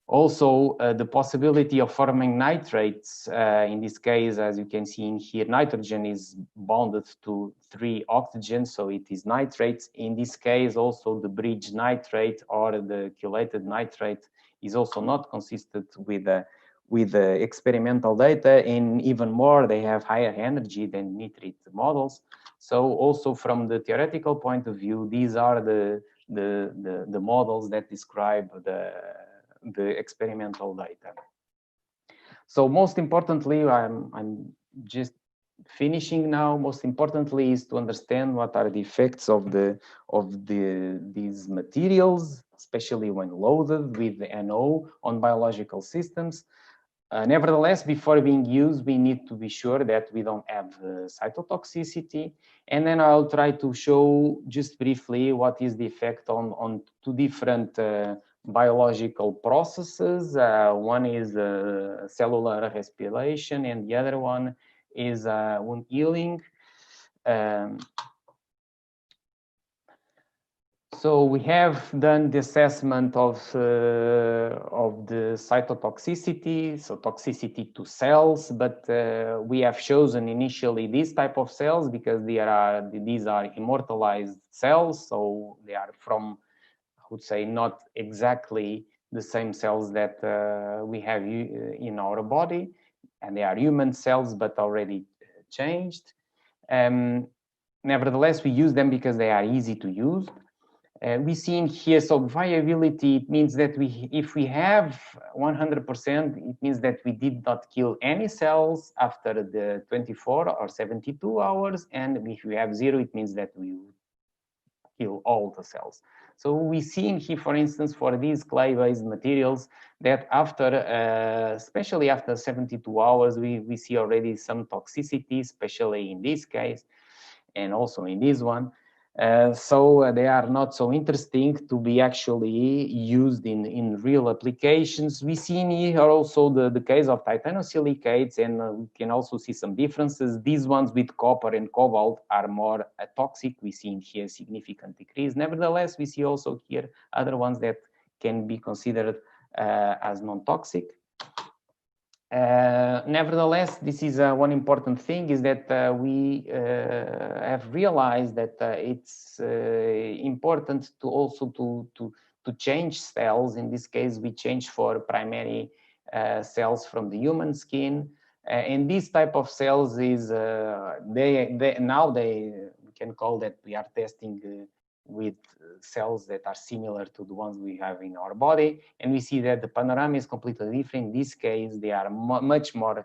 Also, the possibility of forming nitrates, in this case, as you can see in here, nitrogen is bonded to 3 oxygens, so it is nitrates. In this case, also the bridge nitrate or the chelated nitrate is also not consistent with the experimental data, and even more, they have higher energy than nitrate models. So also from the theoretical point of view, these are the models that describe the experimental data. So most importantly, I'm just finishing now. Most importantly is to understand what are the effects of these materials, especially when loaded with the NO on biological systems. Nevertheless, before being used, we need to be sure that we don't have cytotoxicity. And then I'll try to show just briefly what is the effect on 2 different biological processes. One is cellular respiration, and the other one is wound healing. So we have done the assessment of the cytotoxicity, so toxicity to cells, but we have chosen initially this type of cells because these are immortalized cells, so they are from, I would say, not exactly the same cells that we have in our body, and they are human cells but already changed. Nevertheless, we use them because they are easy to use. We see in here, so viability, it means that if we have 100%, it means that we did not kill any cells after the 24 or 72 hours. And if we have 0, it means that we kill all the cells. So we see in here, for instance, for these clay-based materials, that after, especially after 72 hours, we see already some toxicity, especially in this case, and also in this one. So they are not so interesting to be actually used in real applications. We see in here also the case of titanosilicate, and we can also see some differences. These ones with copper and cobalt are more toxic. We see in here significant decrease. Nevertheless, we see also here other ones that can be considered as non-toxic. Nevertheless, this is one important thing is that we have realized that it's important to also to change cells. In this case, we change for primary cells from the human skin, and this type of cells is we can call that we are testing with cells that are similar to the ones we have in our body, and we see that the panorama is completely different. In this case, they are much more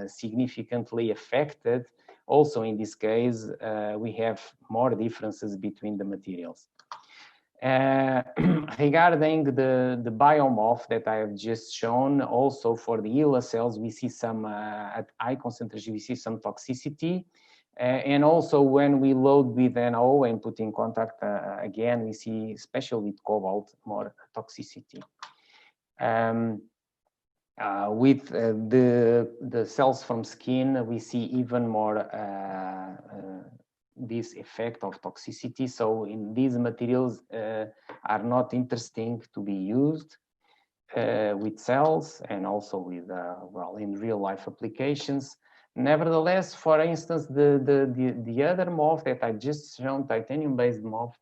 significantly affected. Also, in this case, we have more differences between the materials. Regarding the biomorph that I have just shown, also for the HeLa cells, we see some, at high concentration, we see some toxicity. And also when we load with NO and put in contact, again, we see, especially with cobalt, more toxicity. With the cells from skin, we see even more this effect of toxicity. So in these materials are not interesting to be used with cells and also with, well, in real life applications. Nevertheless, for instance, the other morph that I just shown, titanium-based morph,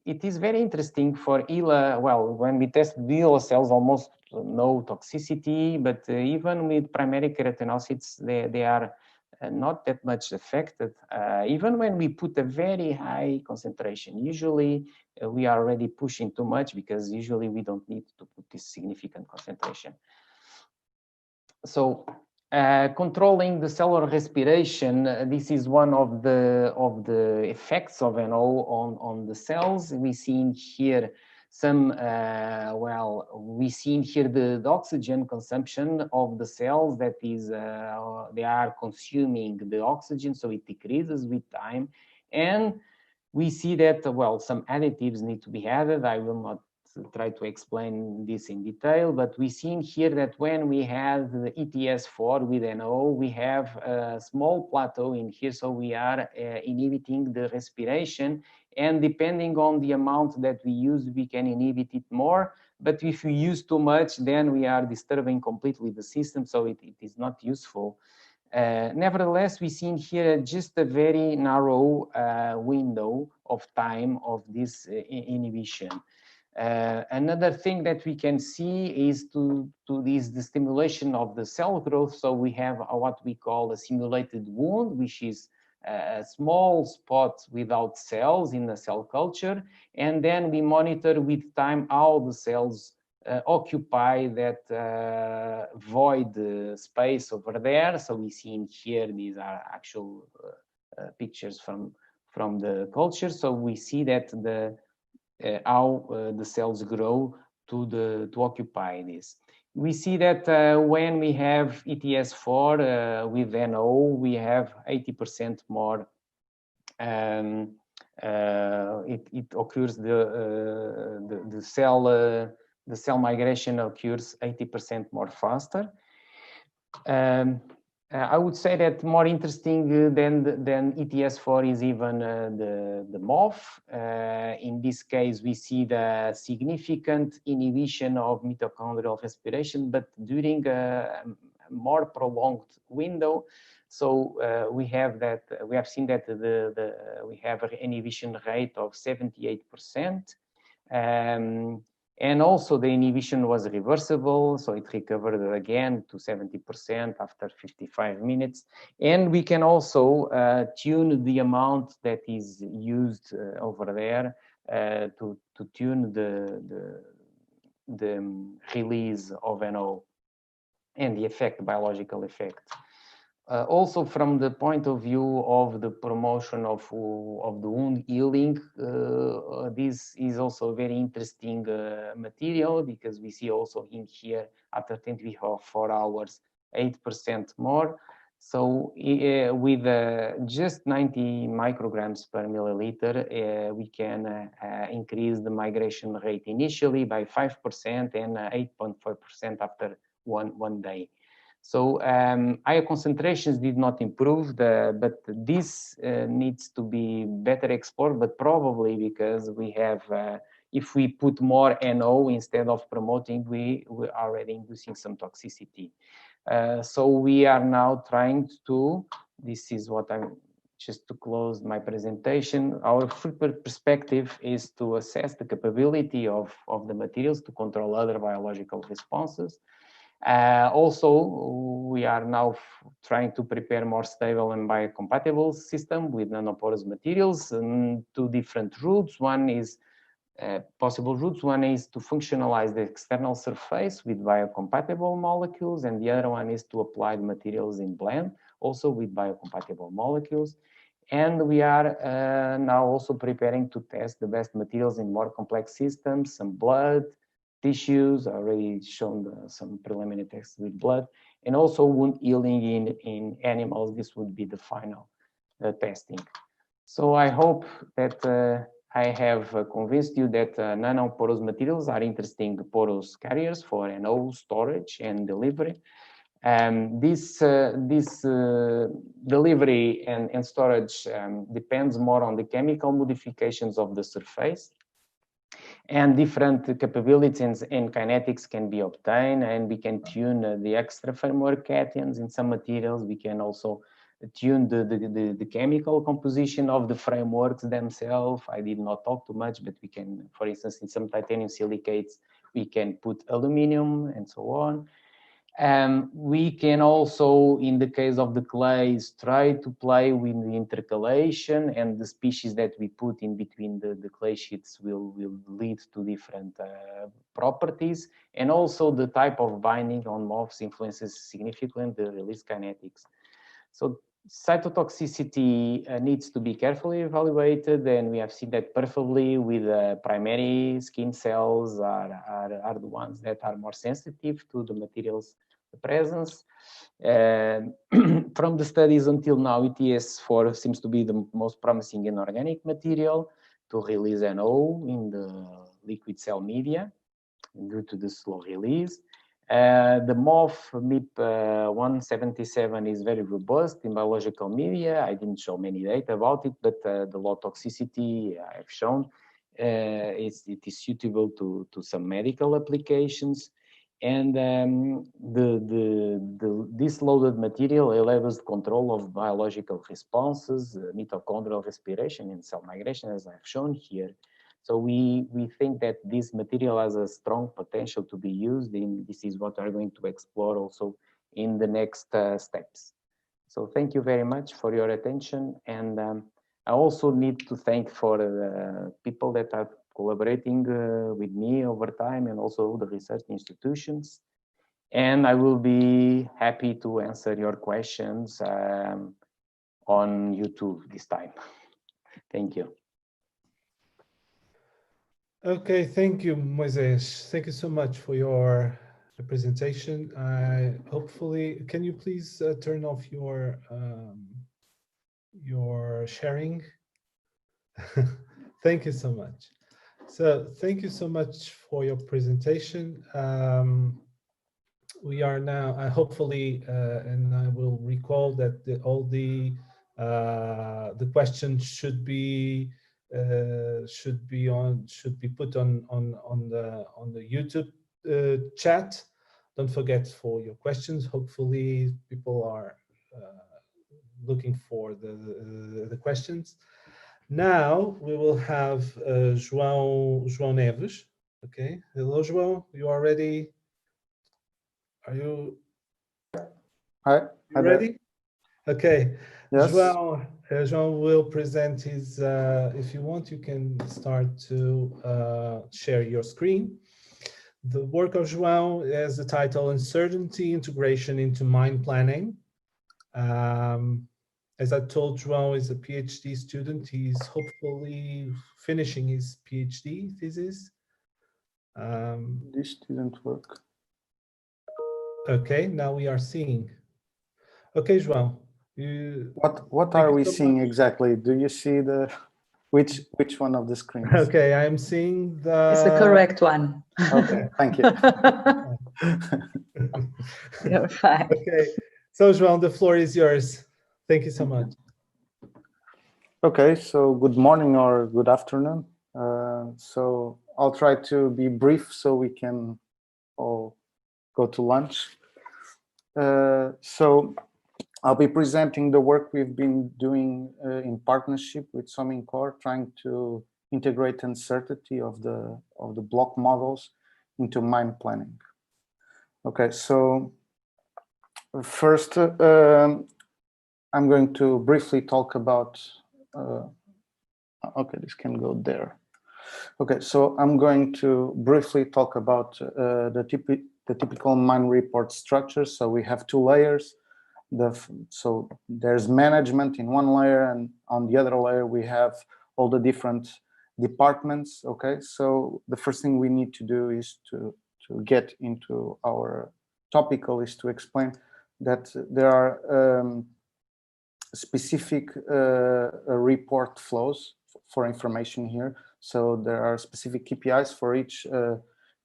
it is very interesting for ELA. Well, when we test the ELA cells, almost no toxicity, but even with primary keratinocytes, they are not that much affected. Even when we put a very high concentration, usually we are already pushing too much, because usually we don't need to put this significant concentration. So controlling the cellular respiration, this is one of the effects of NO on the cells. We see in here some, well, we see in here the oxygen consumption of the cells, that is, they are consuming the oxygen, so it decreases with time. And we see that, well, some additives need to be added. I will not try to explain this in detail, but we see in here that when we have the ETS4 with NO, we have a small plateau in here, so we are inhibiting the respiration, and depending on the amount that we use, we can inhibit it more. But if we use too much, then we are disturbing completely the system, so it is not useful. Nevertheless, we see in here just a very narrow window of time of this inhibition. Another thing that we can see is the stimulation of the cell growth. So we have what we call a simulated wound, which is a small spot without cells in the cell culture. And then we monitor with time how the cells occupy that void space over there. So we see in here, these are actual pictures from the culture. So we see that how the cells grow to occupy this. We see that when we have ETS4 with NO, we have 80% more. It occurs the cell migration occurs 80% more faster. I would say that more interesting than ETS4 is even the MOF. In this case, we see the significant inhibition of mitochondrial respiration, but during a more prolonged window. So we have seen that we have an inhibition rate of 78%. And also the inhibition was reversible, so it recovered again to 70% after 55 minutes. And we can also tune the amount that is used over there to tune the release of NO and the effect, biological effect. Also, from the point of view of the promotion of the wound healing, this is also a very interesting material, because we see also in here after 24 hours, 8% more. So with just 90 micrograms per milliliter, we can increase the migration rate initially by 5% and 8.4% after one day. So higher concentrations did not improve, but this needs to be better explored, but probably because we have, if we put more NO instead of promoting, we are already inducing some toxicity. So we are now trying to, this is what I'm, just to close my presentation, our perspective is to assess the capability of the materials to control other biological responses. Also, we are now trying to prepare more stable and biocompatible system with nanoporous materials, and two different routes. One is possible routes. One is to functionalize the external surface with biocompatible molecules, and the other one is to apply the materials in blend, also with biocompatible molecules. And we are now also preparing to test the best materials in more complex systems, some blood, tissues, already shown some preliminary tests with blood, and also wound healing in animals. This would be the final testing. So I hope that I have convinced you that nanoporous materials are interesting porous carriers for NO storage and delivery. This delivery and storage depends more on the chemical modifications of the surface. And different capabilities and kinetics can be obtained, and we can tune the extra framework cations in some materials. We can also tune the chemical composition of the frameworks themselves. I did not talk too much, but we can, for instance, in some titanium silicates, we can put aluminum and so on. We can also, in the case of the clays, try to play with the intercalation, and the species that we put in between the clay sheets will lead to different properties. And also the type of binding on MOFs influences significantly the release kinetics. So cytotoxicity needs to be carefully evaluated, and we have seen that perfectly with primary skin cells are the ones that are more sensitive to the materials presence. From the studies until now, ETS4 seems to be the most promising inorganic material to release NO in the liquid cell media due to the slow release. The MOF MIP177 is very robust in biological media. I didn't show many data about it, but the low toxicity I've shown, it is suitable to some medical applications. And this loaded material allows control of biological responses, mitochondrial respiration and cell migration, as I've shown here. So we think that this material has a strong potential to be used, and this is what we're going to explore also in the next steps. So thank you very much for your attention. And I also need to thank for the people that are collaborating with me over time, and also the research institutions. And I will be happy to answer your questions on YouTube this time. Thank you. Okay, thank you, Moisés. Thank you so much for your presentation. Hopefully, can you please turn off your sharing? Thank you so much. So thank you so much for your presentation. We are now, hopefully, and I will recall that all the questions should be put on the YouTube chat. Don't forget for your questions. Hopefully, people are looking for the questions. Now we will have João Neves. Okay, hello, João. You are ready? Are you? Hi. You ready? Okay. Yes. João will present his. If you want, you can start to share your screen. The work of João has the title "Uncertainty Integration into Mine Planning." As I told João, is a PhD student. He's hopefully finishing his PhD thesis. This didn't work. Okay, now we are seeing. Okay, João. What are we seeing exactly? Do you see the which one of the screens? Okay, I am seeing the. It's the correct one. Okay, thank you. You're fine. Okay, so João, the floor is yours. Thank you so much. Okay, so good morning or good afternoon. So I'll try to be brief so we can all go to lunch. So I'll be presenting the work we've been doing in partnership with Somincor, trying to integrate uncertainty of the block models into mine planning. Okay, so first I'm going to briefly talk about. Okay, this can go there. Okay, so I'm going to briefly talk about the typical mine report structure. So we have two layers. So there's management in one layer, and on the other layer we have all the different departments. Okay, so the first thing we need to do is to get into our topical, is to explain that there are specific report flows for information here. So there are specific KPIs for each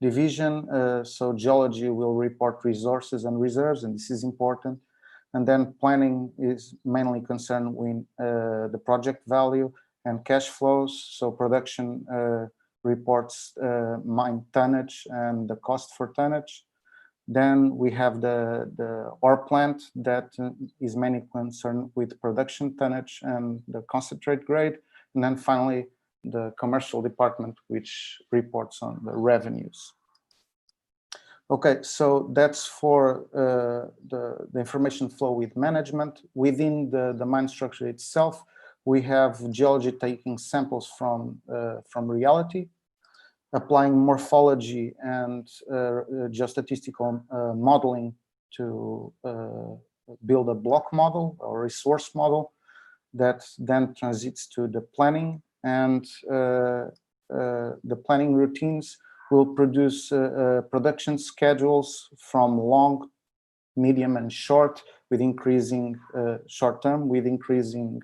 division. So geology will report resources and reserves, and this is important. And then planning is mainly concerned with the project value and cash flows. So production reports mine tonnage and the cost for tonnage. Then we have the ore plant that is mainly concerned with production tonnage and the concentrate grade. And then finally, the commercial department, which reports on the revenues. Okay, so that's for the information flow with management. Within the mine structure itself, we have geology taking samples from reality, applying morphology and geostatistical modeling to build a block model or resource model that then transits to the planning, and the planning routines will produce production schedules from long, medium, and short, with increasing short term, with increasing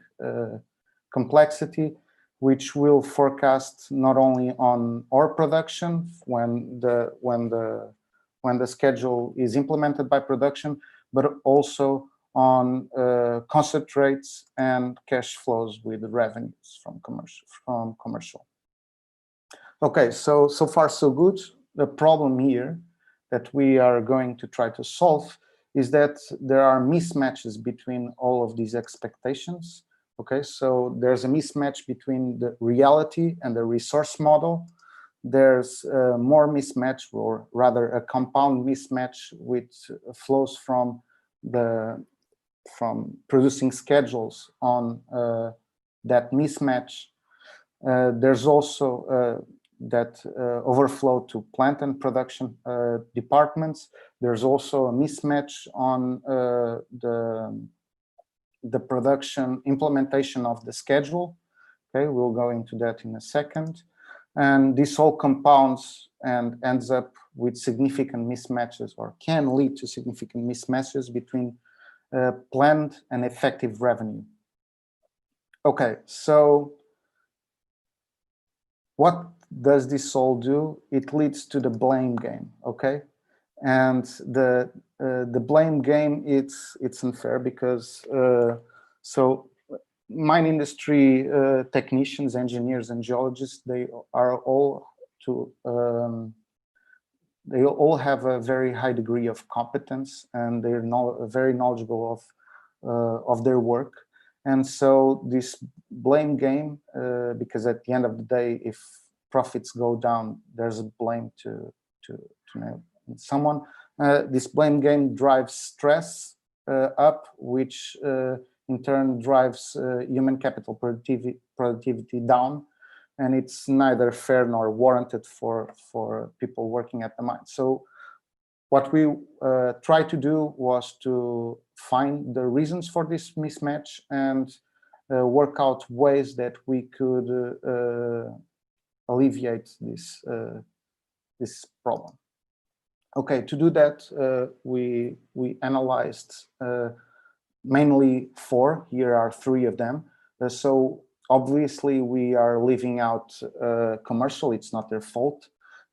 complexity, which will forecast not only on ore production when the schedule is implemented by production, but also on concentrates and cash flows with revenues from commercial. Okay, so far so good. The problem here that we are going to try to solve is that there are mismatches between all of these expectations. Okay, so there's a mismatch between the reality and the resource model. There's more mismatch, or rather a compound mismatch, which flows from producing schedules on that mismatch. There's also that overflow to plant and production departments. There's also a mismatch on the production implementation of the schedule. Okay, we'll go into that in a second. And this all compounds and ends up with significant mismatches, or can lead to significant mismatches between planned and effective revenue. Okay, so what does this all do? It leads to the blame game, okay? And the blame game, it's unfair because so mine industry technicians, engineers, and geologists, they are all they all have a very high degree of competence, and they're very knowledgeable of their work. And so this blame game, because at the end of the day, if profits go down, there's a blame to someone. This blame game drives stress up, which in turn drives human capital productivity down, and it's neither fair nor warranted for people working at the mine. So what we tried to do was to find the reasons for this mismatch and work out ways that we could alleviate this problem. Okay, to do that, we analyzed mainly 4. Here are 3 of them. So obviously we are leaving out commercial. It's not their fault,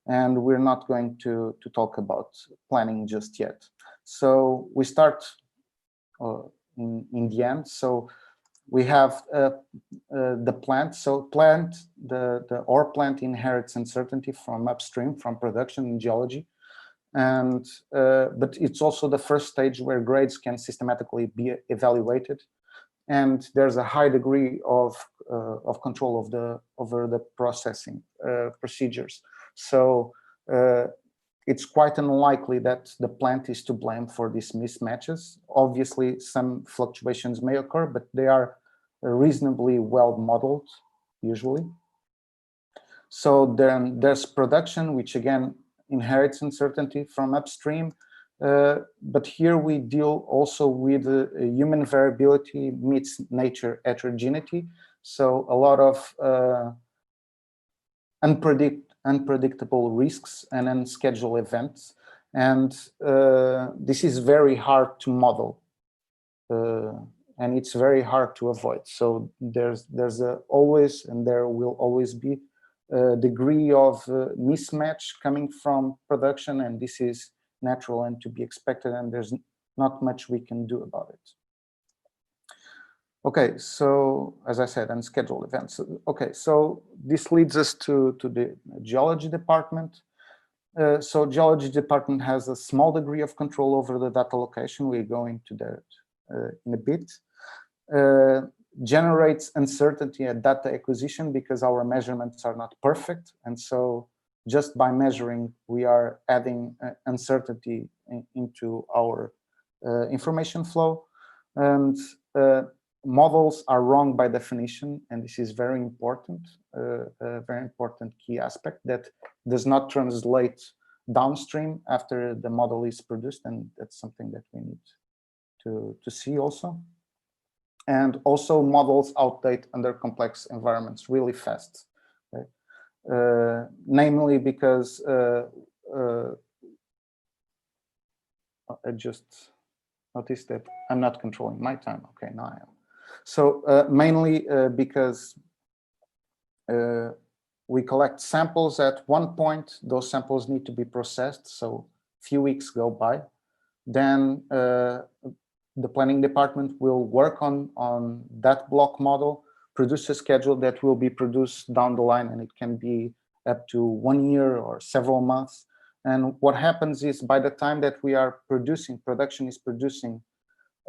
and we're not going to talk about planning just yet. So we start in the end. So we have the plant. So the ore plant inherits uncertainty from upstream, from production in geology. And but it's also the first stage where grades can systematically be evaluated, and there's a high degree of control over the processing procedures. So it's quite unlikely that the plant is to blame for these mismatches. Obviously, some fluctuations may occur, but they are reasonably well modeled usually. So then there's production, which again inherits uncertainty from upstream, but here we deal also with human variability meets nature heterogeneity. So a lot of unpredictable risks and unscheduled events, and this is very hard to model, and it's very hard to avoid. So there's always, and there will always be, a degree of mismatch coming from production, and this is natural and to be expected, and there's not much we can do about it. Okay, so as I said, unscheduled events. Okay, so this leads us to the geology department. So geology department has a small degree of control over the data location. We're going to that in a bit. Generates uncertainty at data acquisition because our measurements are not perfect. And so just by measuring, we are adding uncertainty into our information flow. And models are wrong by definition, and this is very important, a very important key aspect that does not translate downstream after the model is produced, and that's something that we need to see also. And also models outdate under complex environments really fast, okay? Namely because I just noticed that I'm not controlling my time. Okay, now I am. So mainly because we collect samples at one point, those samples need to be processed, so a few weeks go by. Then the planning department will work on that block model, produce a schedule that will be produced down the line, and it can be up to 1 year or several months. And what happens is by the time that we are producing, production is producing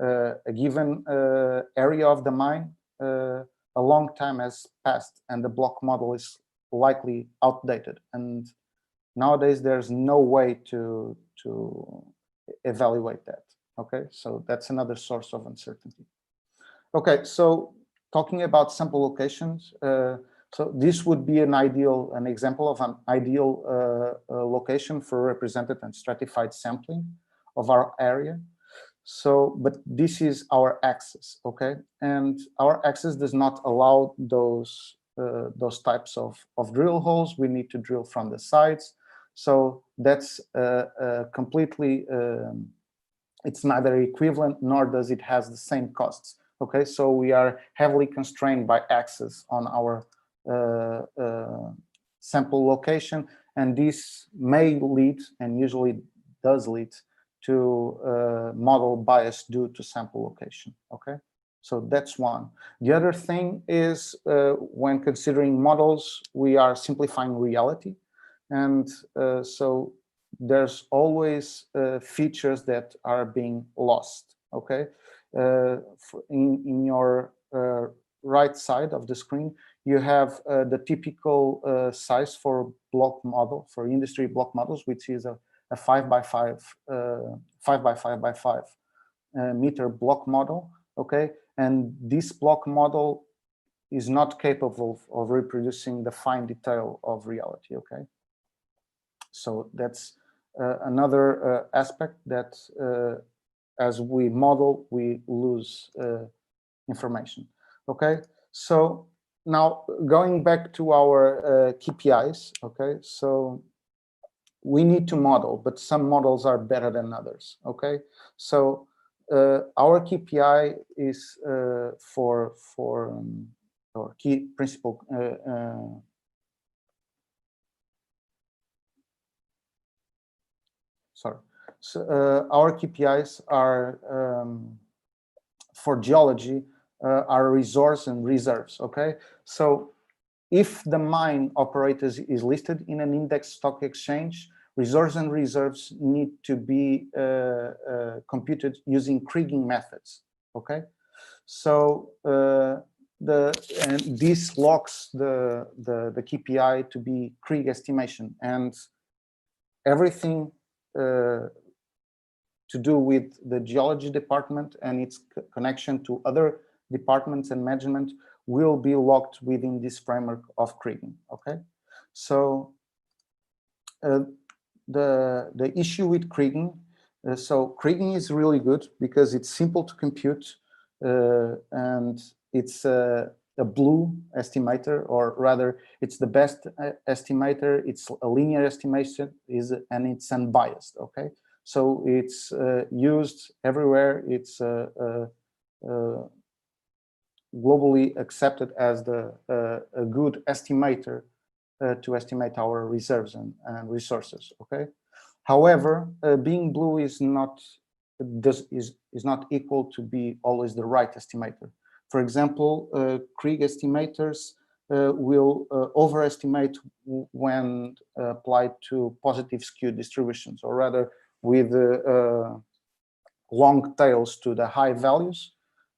a given area of the mine, a long time has passed and the block model is likely outdated. And nowadays there's no way to evaluate that. Okay, so that's another source of uncertainty. Okay, so talking about sample locations, so this would be an example of an ideal location for represented and stratified sampling of our area. So, but this is our axis, okay? And our axis does not allow those types of drill holes. We need to drill from the sides. So that's completely, it's neither equivalent nor does it has the same costs, okay? So we are heavily constrained by access on our sample location, and this may lead, and usually does lead, to model bias due to sample location, okay? So that's one. The other thing is when considering models, we are simplifying reality. And so there's always features that are being lost, okay? In your right side of the screen, you have the typical size for block model, for industry block models, which is a 5 by 5 meter block model, okay? And this block model is not capable of reproducing the fine detail of reality, okay? So that's another aspect that as we model, we lose information, okay? So now going back to our KPIs, okay? So we need to model, but some models are better than others, okay? So our KPI is for our key principle so our KPIs are for geology are resource and reserves, okay? So if the mine operator is listed in an index stock exchange, resource and reserves need to be computed using kriging methods, okay? So this locks the KPI to be Krige estimation, and everything to do with the geology department and its connection to other departments and management will be locked within this framework of kriging, okay? So the issue with kriging, so kriging is really good because it's simple to compute and it's a blue estimator, or rather it's the best estimator, it's a linear estimation, and it's unbiased, okay? So it's used everywhere, it's globally accepted as a good estimator to estimate our reserves and resources, okay? However, being blue is not equal to be always the right estimator. For example, Krige estimators will overestimate when applied to positive skewed distributions, or rather with long tails to the high values,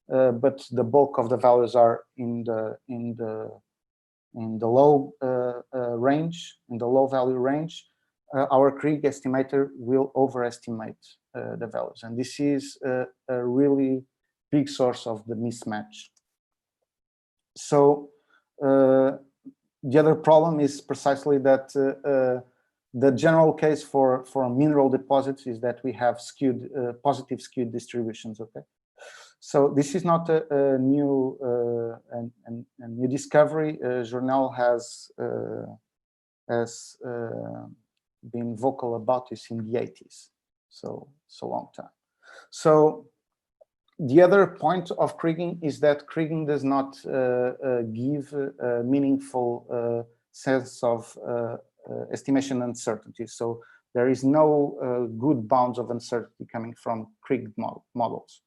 but the bulk of the values are in the low range, in the low value range. Our Kriging estimator will overestimate the values, and this is a really big source of the mismatch. So the other problem is precisely that the general case for mineral deposits is that we have skewed, positive skewed distributions. Okay, so this is not a new new discovery. Journal has been vocal about this in the 80s, so it's a long time. So the other point of Kriging is that Kriging does not give a meaningful sense of estimation uncertainty. So there is no good bounds of uncertainty coming from Kriged models.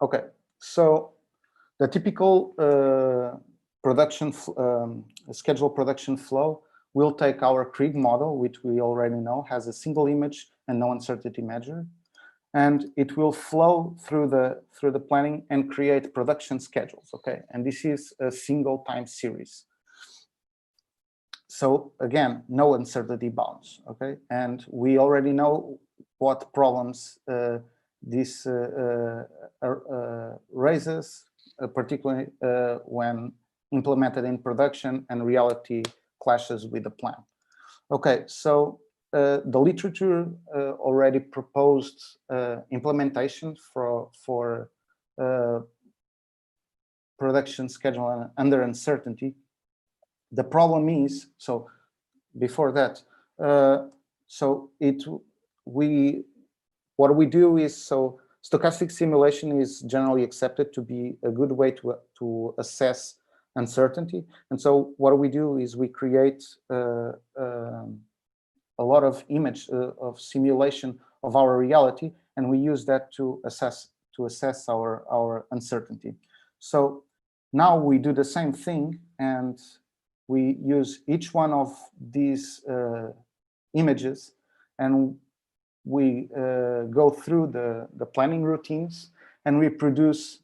Okay, so the typical scheduled production flow will take our Kriged model, which we already know has a single image and no uncertainty measure, and it will flow through the planning and create production schedules. Okay, and this is a single time series. So again, no uncertainty bounds. Okay, and we already know what problems this raises, particularly when implemented in production and reality clashes with the plan. Okay, so the literature already proposed implementation for production schedule under uncertainty. The problem is, so before that, what we do is, so stochastic simulation is generally accepted to be a good way to assess uncertainty. And so what we do is we create a lot of of simulation of our reality, and we use that to assess our uncertainty. So now we do the same thing, and we use each one of these images, and we go through the planning routines, and we produce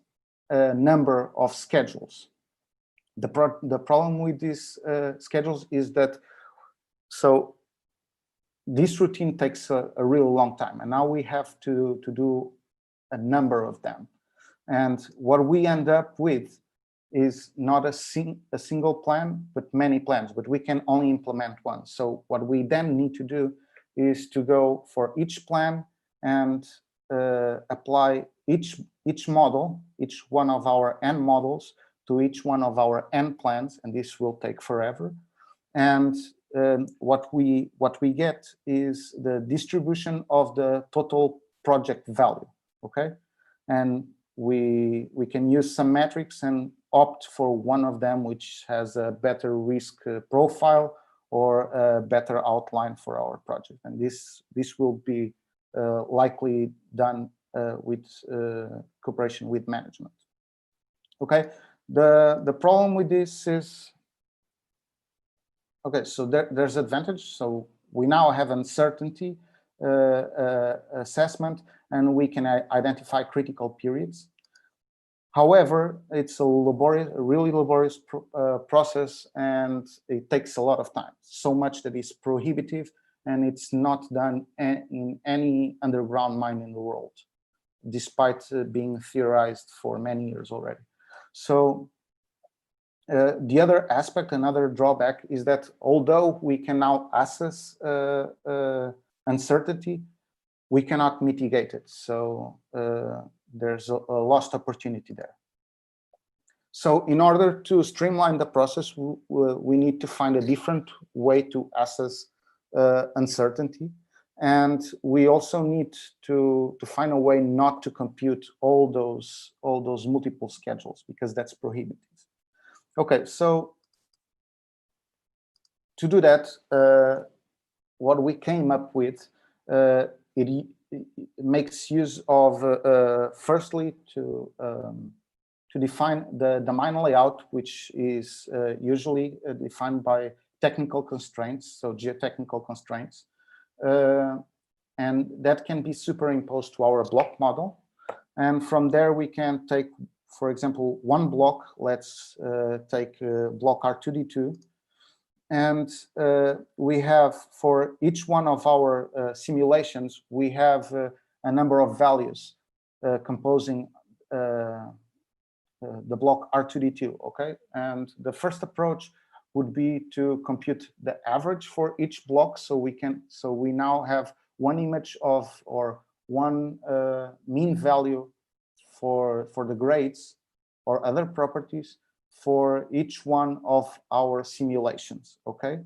a number of schedules. The problem with these schedules is that, so this routine takes a real long time, and now we have to do a number of them. And what we end up with is not a single plan, but many plans, but we can only implement one. So what we then need to do is to go for each plan and apply each model, each one of our N models, to each one of our N plans, and this will take forever. And what we get is the distribution of the total project value. Okay, and we can use some metrics and opt for one of them which has a better risk profile or a better outline for our project, and this will be likely done with cooperation with management. Okay, the problem with this is, okay, so there's advantage. So we now have uncertainty assessment, and we can identify critical periods. However, it's a really laborious process, and it takes a lot of time, so much that it's prohibitive, and it's not done in any underground mine in the world, despite being theorized for many years already. So the other aspect, another drawback, is that although we can now assess uncertainty, we cannot mitigate it. So there's a lost opportunity there. So in order to streamline the process, we need to find a different way to assess uncertainty. And we also need to find a way not to compute all those multiple schedules, because that's prohibitive. Okay, so to do that, what we came up with, it makes use of, firstly, to to define the mine layout, which is usually defined by technical constraints, so geotechnical constraints. And that can be superimposed to our block model. And from there, we can take, for example, one block. Let's take block R2D2. And we have, for each one of our simulations, we have a number of values composing the block R2D2, okay? And the first approach would be to compute the average for each block, so we now have one image of, or one mean value for the grades or other properties for each one of our simulations, okay?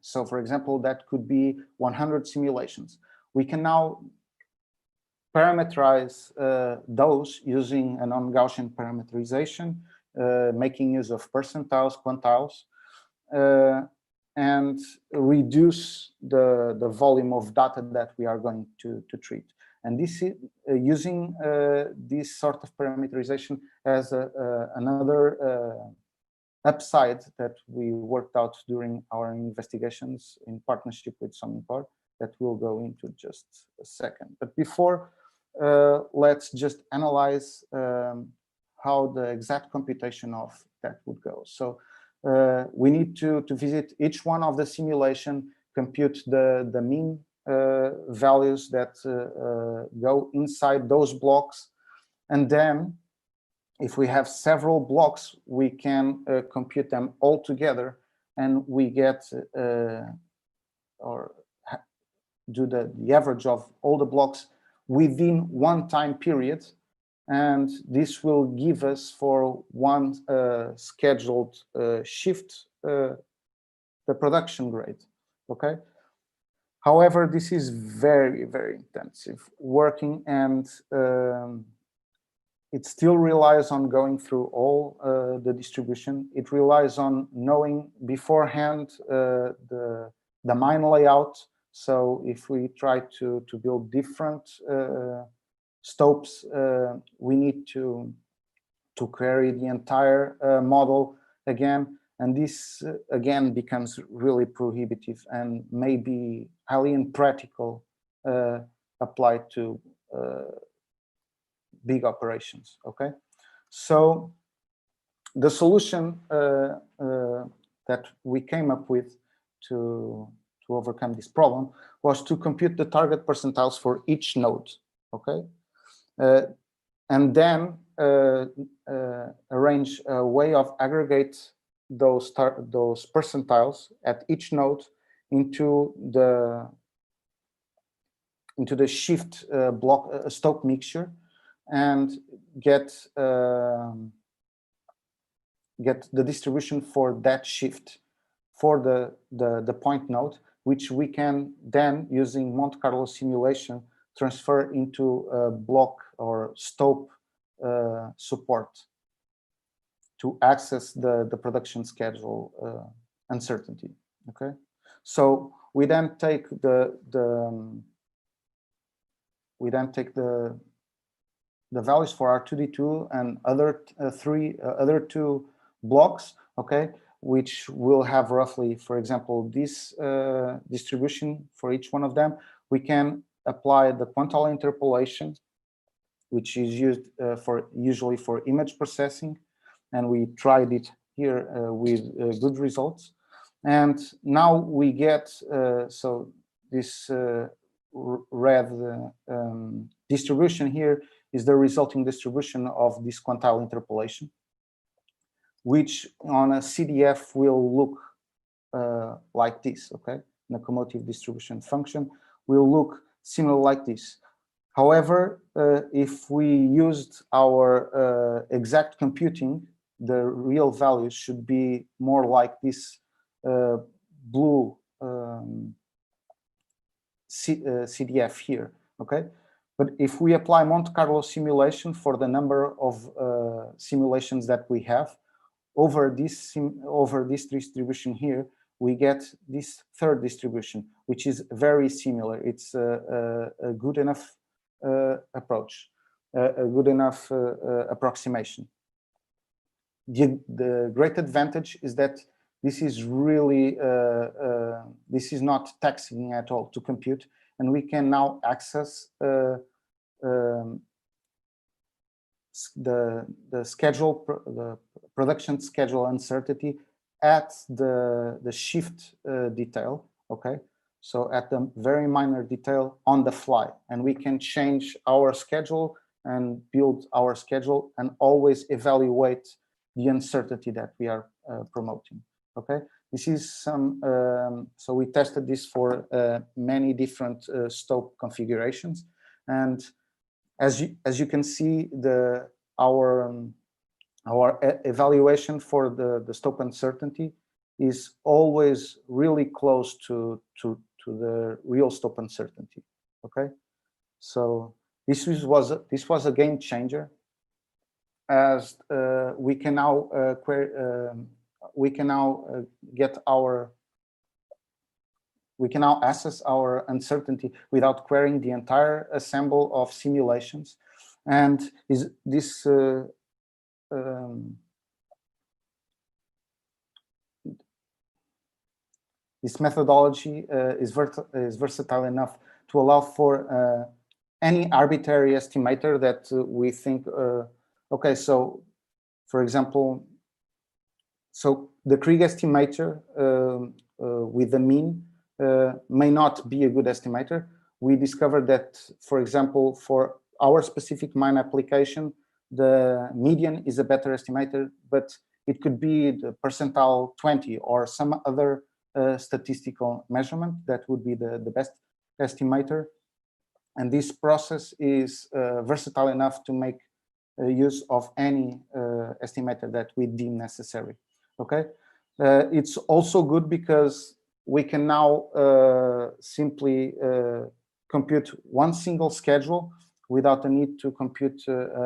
So for example, that could be 100 simulations. We can now parameterize those using a non-Gaussian parameterization, making use of percentiles, quantiles, and reduce the volume of data that we are going to treat. And this is using this sort of parameterization as another upside that we worked out during our investigations in partnership with Somnimport that we'll go into just a second. But before, let's just analyze how the exact computation of that would go. So we need to visit each one of the simulation, compute the mean values that go inside those blocks, and then if we have several blocks, we can compute them all together, and we get or do the average of all the blocks within one time period, and this will give us for one scheduled shift the production grade, okay? However, this is very, very intensive working, and it still relies on going through all the distribution. It relies on knowing beforehand the mine layout. So if we try to build different stopes, we need to query the entire model again. And this, again, becomes really prohibitive and may be highly impractical applied to big operations, okay? So the solution that we came up with to overcome this problem was to compute the target percentiles for each node, okay? And then arrange a way of aggregate those percentiles at each node into the shift block stope mixture, and get the distribution for that shift for the point node, which we can then, using Monte Carlo simulation, transfer into a block or stope support to access the production schedule uncertainty. Okay, so we then take the values for our 2D2 and other two blocks, okay, which will have roughly, for example, this distribution for each one of them. We can apply the quantile interpolation, which is used usually for image processing, and we tried it here with good results. And now we get so this red distribution here is the resulting distribution of this quantile interpolation, which on a CDF will look like this, okay? The commutative distribution function will look similar like this. However, if we used our exact computing, the real values should be more like this blue CDF here, okay? But if we apply Monte Carlo simulation for the number of simulations that we have, over this distribution here, we get this third distribution, which is very similar. It's a good enough approach, a good enough approximation. the great advantage is that this is really, this is not taxing at all to compute, and we can now access the schedule, the production schedule uncertainty at the shift detail, okay? So at the very minor detail on the fly, and we can change our schedule and build our schedule and always evaluate the uncertainty that we are promoting, okay? This is some, so we tested this for many different stope configurations. And as you can see, our evaluation for the stope uncertainty is always really close to the real stope uncertainty, okay? So this was a game changer, as we can now assess our uncertainty without querying the entire ensemble of simulations. And this methodology is versatile enough to allow for any arbitrary estimator that we think, okay, so for example, so the Krieg estimator with the mean may not be a good estimator. We discovered that, for example, for our specific mine application, the median is a better estimator, but it could be the percentile 20 or some other statistical measurement that would be the best estimator. And this process is versatile enough to make use of any estimator that we deem necessary. Okay, it's also good because we can now simply compute one single schedule without the need to compute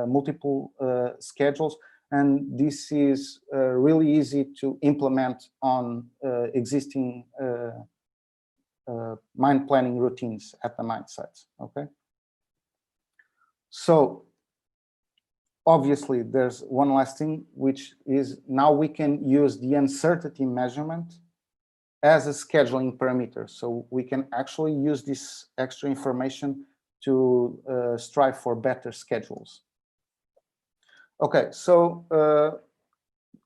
multiple schedules. And this is really easy to implement on existing mine planning routines at the mine sites, okay? So obviously there's one last thing, which is now we can use the uncertainty measurement as a scheduling parameter. So we can actually use this extra information to strive for better schedules. Okay, so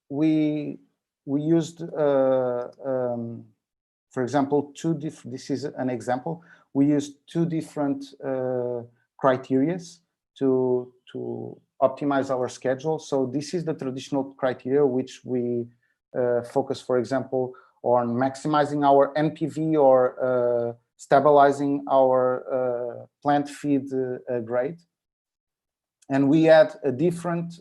we used, for example, this is an example. We used two different criteria to optimize our schedule. So this is the traditional criteria, which we focus, for example, on maximizing our NPV or stabilizing our plant feed grade. And we add a different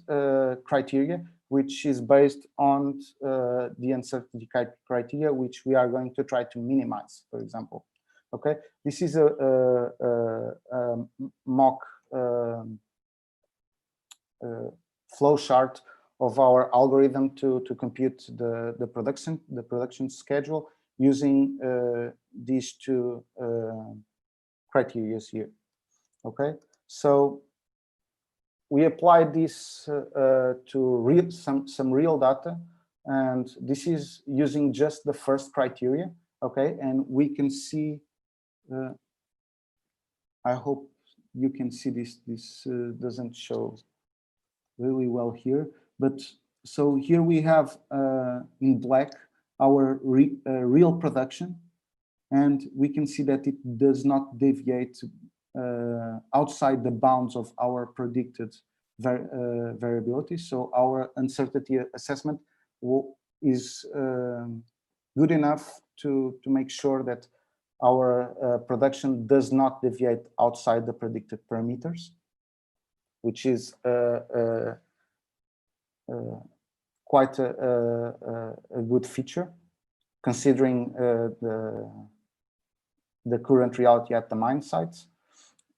criteria, which is based on the uncertainty criteria, which we are going to try to minimize, for example. Okay, this is a mock flow chart of our algorithm to compute the production schedule using these two criteria here. Okay, so we applied this to some real data, and this is using just the first criteria. Okay, and we can see. I hope you can see this. This doesn't show really well here, but so here we have in black our real production, and we can see that it does not deviate outside the bounds of our predicted variability. So our uncertainty assessment is good enough to make sure that our production does not deviate outside the predicted parameters, which is quite a good feature, considering the current reality at the mine sites.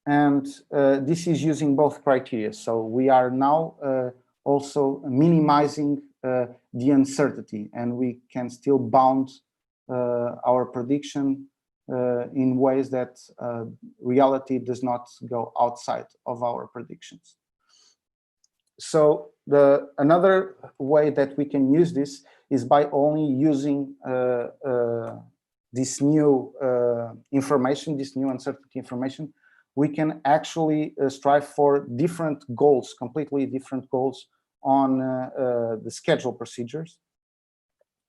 And this is using both criteria. So we are now also minimizing the uncertainty, and we can still bound our prediction in ways that reality does not go outside of our predictions. So another way that we can use this is by only using this new information, this new uncertainty information. We can actually strive for different goals, completely different goals on the schedule procedures,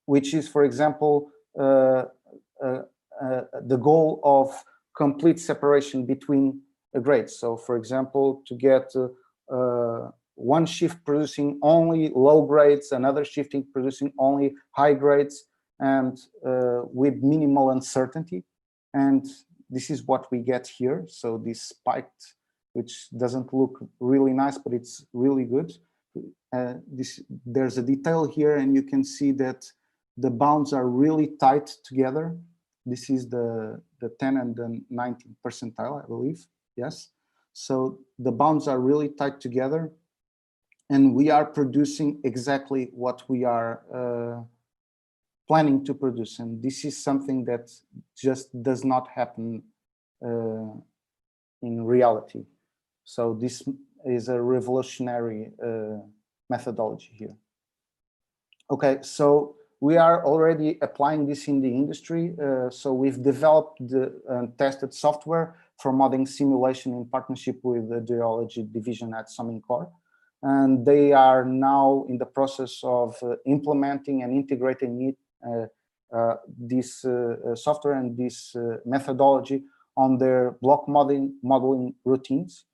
which is, for example, the goal of complete separation between grades. So, for example, to get one shift producing only low grades, another shifting producing only high grades, and with minimal uncertainty. And this is what we get here. So this spiked, which doesn't look really nice, but it's really good. There's a detail here, and you can see that the bounds are really tight together. This is the 10 and the 19th percentile, I believe. Yes. So the bounds are really tight together, and we are producing exactly what we are planning to produce. And this is something that just does not happen in reality. So this is a revolutionary methodology here. Okay, so we are already applying this in the industry. So we've developed the tested software for modeling simulation in partnership with the Geology division at Somincor. And they are now in the process of implementing and integrating it, this software and this methodology on their block modeling routines.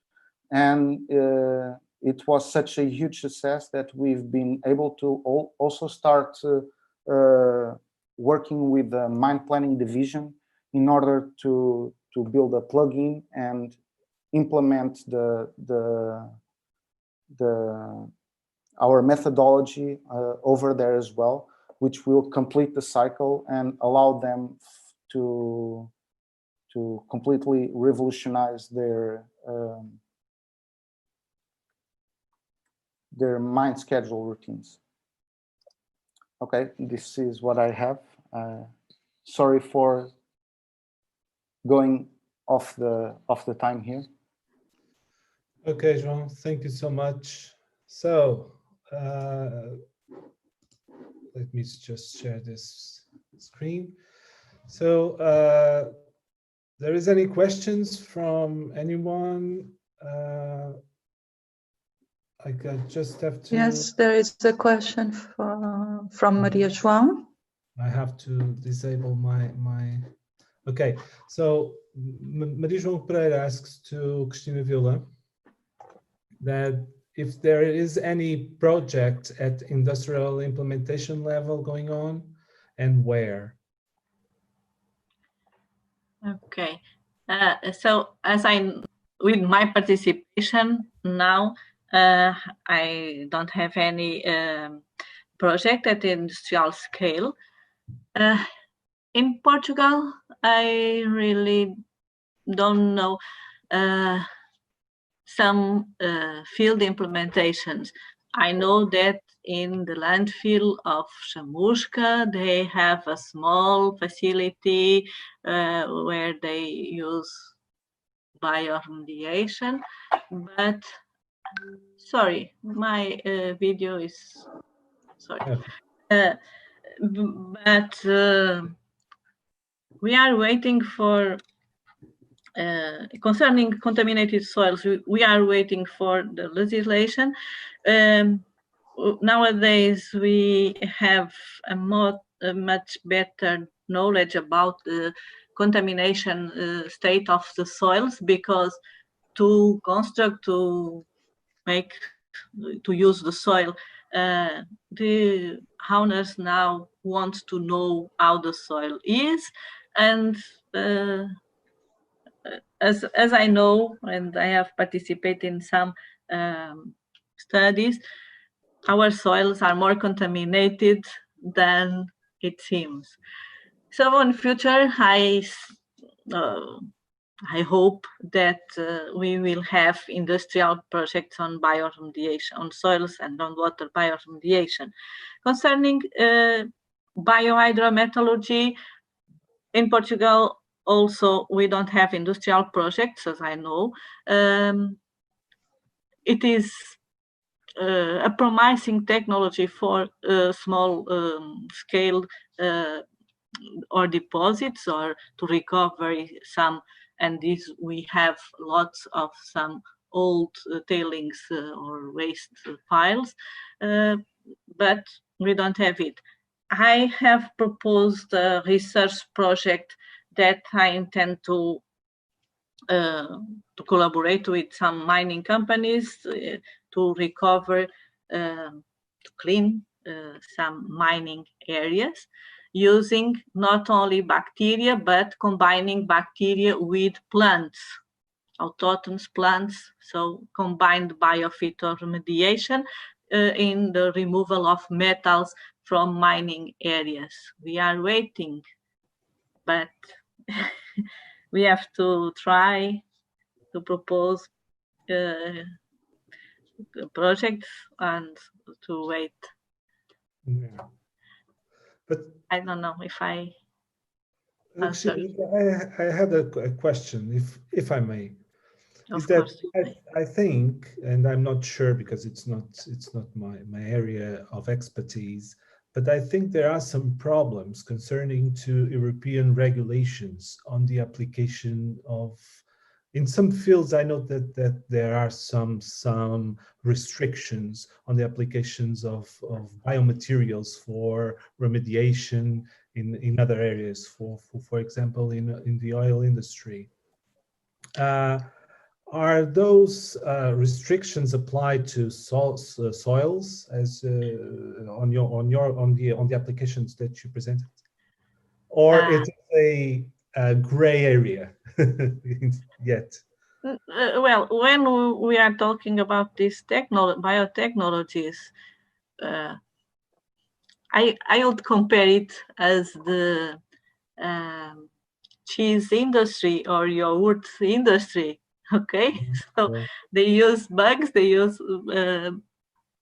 And it was such a huge success that we've been able to also start working with the mine planning division in order to build a plugin and implement our methodology over there as well, which will complete the cycle and allow them to completely revolutionize their mine schedule routines. Okay, this is what I have. Sorry for going off the time here. Okay, João, thank you so much. So let me just share this screen. So there is any questions from anyone? I just have to. Yes, there is a question from Maria João. I have to disable my. Okay, so Maria João Pereira asks to Cristina Vila that if there is any project at industrial implementation level going on, and where. Okay, so with my participation now, I don't have any project at the industrial scale. In Portugal, I really don't know some field implementations. I know that in the landfill of Chamusca, they have a small facility where they use bioremediation, but sorry, my video is, sorry. But we are waiting for, concerning contaminated soils, we are waiting for the legislation. Nowadays, we have a much better knowledge about the contamination state of the soils, because to construct, to use the soil, the owners now want to know how the soil is, and as I know, and I have participated in some studies, our soils are more contaminated than it seems. So in future, I hope that we will have industrial projects on bioremediation, on soils and on water bioremediation. Concerning biohydrometallurgy, in Portugal also we don't have industrial projects, as I know. It is a promising technology for small scale or deposits, or to recover some, and this we have lots of some old tailings or waste piles, but we don't have it. I have proposed a research project that I intend to collaborate with some mining companies to recover, to clean some mining areas, using not only bacteria, but combining bacteria with plants, autochthonous plants, so combined bioremediation in the removal of metals from mining areas. We are waiting, but we have to try to propose projects and to wait. Yeah. But I don't know if I actually, I had a question, if I may. Of Is that course you may. I think, and I'm not sure because it's not my area of expertise, but I think there are some problems concerning to European regulations on the application of, in some fields I know that there are some restrictions on the applications of biomaterials for remediation in other areas, for example in the oil industry. Are those restrictions applied to soils as on the applications that you presented, or it's a gray area yet? Well, when we are talking about these biotechnologies, I would compare it as the cheese industry or yogurt industry. Okay, so Yeah. they use bugs, they use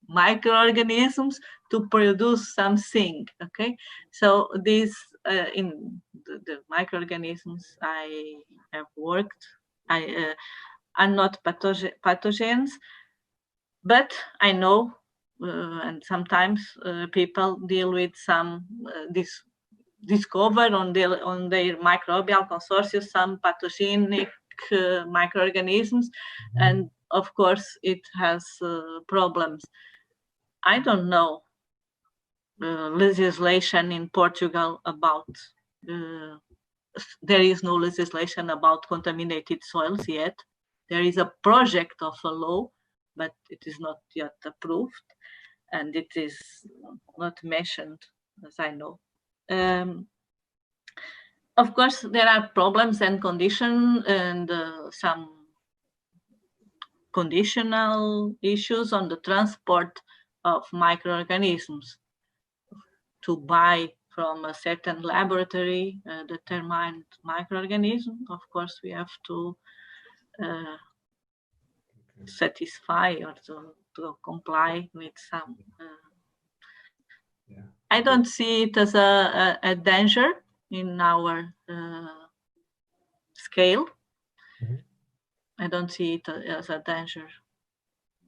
microorganisms to produce something. Okay, so these in the microorganisms I have worked, are not pathogens, but I know, and sometimes people deal with some discover on their microbial consortium some pathogenic microorganisms, and of course it has problems. I don't know legislation in Portugal about, there is no legislation about contaminated soils yet. There is a project of a law, but it is not yet approved, and it is not mentioned as I know. Of course, there are problems and conditions and some conditional issues on the transport of microorganisms. To buy from a certain laboratory determined microorganism, of course, we have to satisfy or to comply with some. I don't see it as a danger in our scale. I don't see it as a danger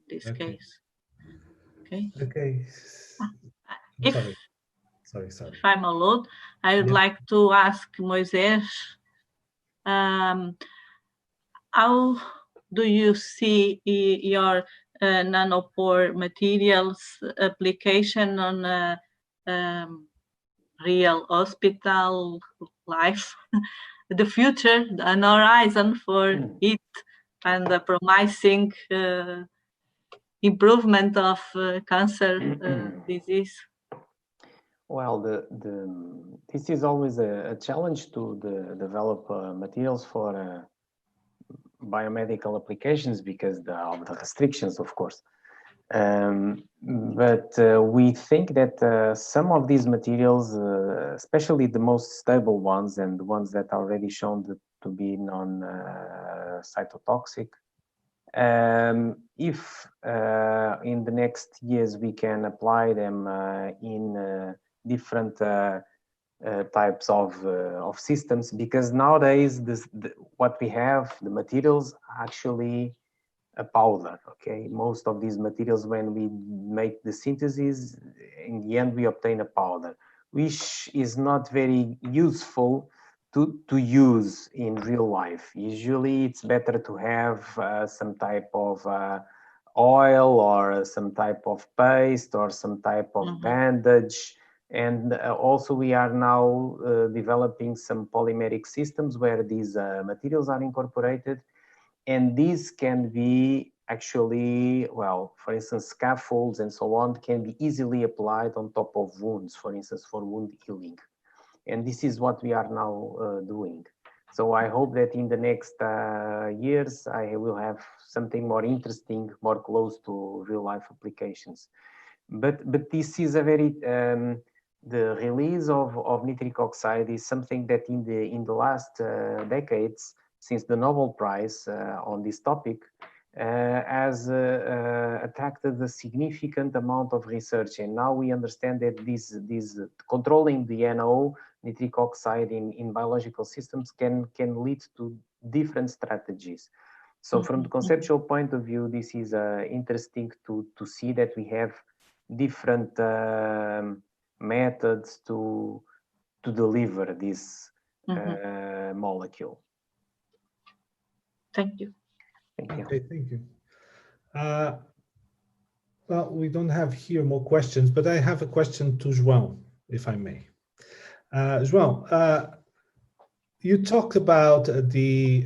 in this case. Okay. Okay. Sorry. If I'm allowed, I would like to ask Moisés, how do you see your nanopore materials application on real hospital life, the future, an horizon for it, and the promising improvement of cancer disease? Well, this is always a challenge to develop materials for biomedical applications because of the restrictions, of course. But we think that some of these materials, especially the most stable ones and the ones that are already shown to be non-cytotoxic, if in the next years we can apply them in different types of systems, because nowadays what we have, the materials actually a powder. Okay, most of these materials, when we make the synthesis, in the end we obtain a powder, which is not very useful to use in real life. Usually it's better to have some type of oil or some type of paste or some type of bandage. And also we are now developing some polymeric systems where these materials are incorporated. And these can be actually, well, for instance, scaffolds and so on can be easily applied on top of wounds, for instance, for wound healing. And this is what we are now doing. So I hope that in the next years, I will have something more interesting, more close to real life applications. But this is a very, the release of nitric oxide is something that in the last decades, since the Nobel Prize on this topic, has attracted a significant amount of research. And now we understand that this controlling the NO, nitric oxide in biological systems can lead to different strategies. So from the conceptual point of view, this is interesting to see that we have different methods to deliver this molecule. Thank you. Thank you. Okay, thank you. Well, we don't have here more questions, but I have a question to João, if I may. João, you talked about the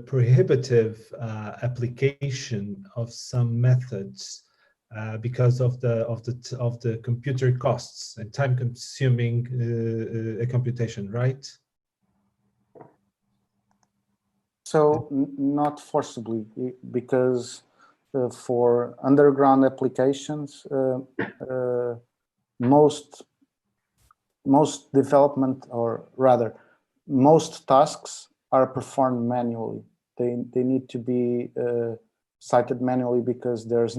prohibitive application of some methods because of the computer costs and time-consuming computation, right? So not forcibly, because for underground applications, most development, or rather, most tasks are performed manually. They need to be cited manually because there's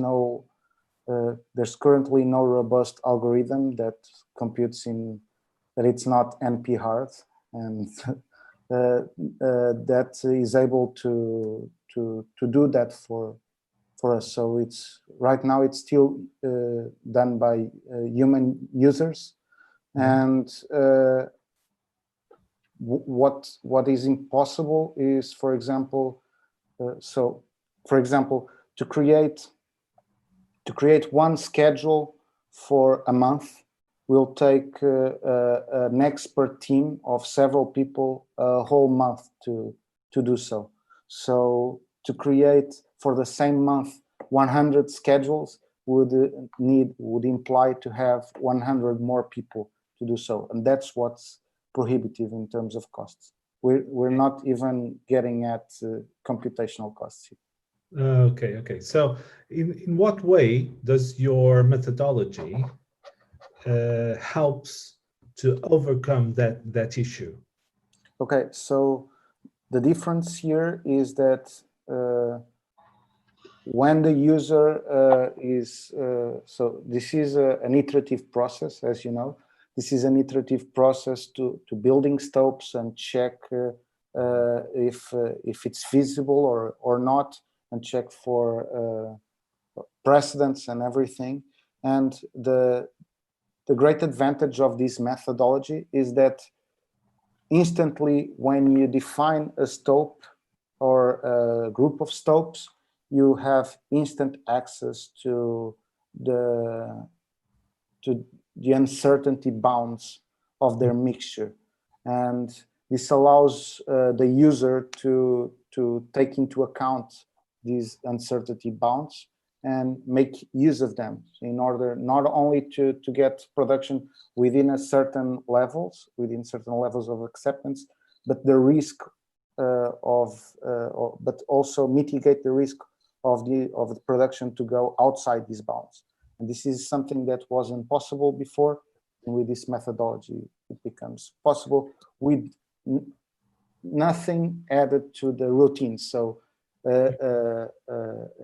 currently no robust algorithm that computes that it's not NP hard, and that is able to do that for us. So right now it's still done by human users, and what is impossible is, for example, to create one schedule for a month will take an expert team of several people a whole month to do so. So to create for the same month 100 schedules would imply to have 100 more people to do so, and that's what's prohibitive in terms of costs. We're not even getting at computational costs here. Okay. So in what way does your methodology helps to overcome that issue? Okay, so the difference here is that when the user so this is an iterative process, as you know. This is an iterative process to building stopes and check if it's feasible or not, and check for precedents and everything. And the great advantage of this methodology is that instantly, when you define a stope or a group of stopes, you have instant access to the uncertainty bounds of their mixture, and this allows the user to take into account these uncertainty bounds and make use of them in order not only to get production within certain levels of acceptance, but the risk but also mitigate the risk of the production to go outside these bounds. And this is something that wasn't possible before, and with this methodology it becomes possible with nothing added to the routine. So a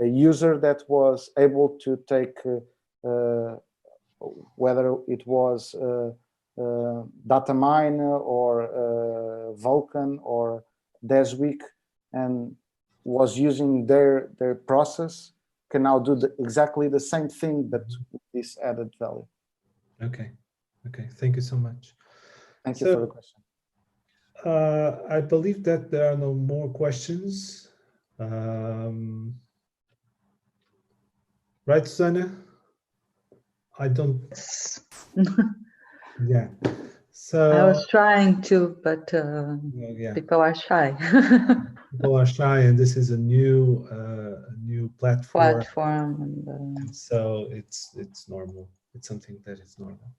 user that was able to take whether it was Datamine or Vulkan or Desweek, and was using their process can now do exactly the same thing, but with this added value. Okay. Okay. Thank you so much. Thank you for the question. I believe that there are no more questions. Right, Susanna? I don't. Yeah. So I was trying to, but yeah. people are shy. People are shy, and this is a new platform. And so it's normal. It's something that is normal.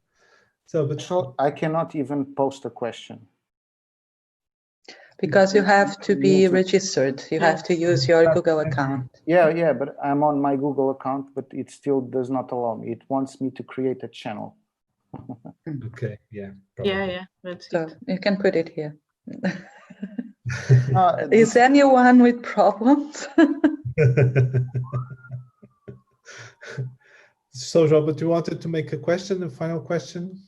So I cannot even post a question. Because you have to be registered. You have to use your Google account. Yeah, but I'm on my Google account, but it still does not allow me. It wants me to create a channel. Okay, yeah. Probably. Yeah, that's so it. you can put it here. Is anyone with problems? So, Robert, you wanted to make a question, a final question?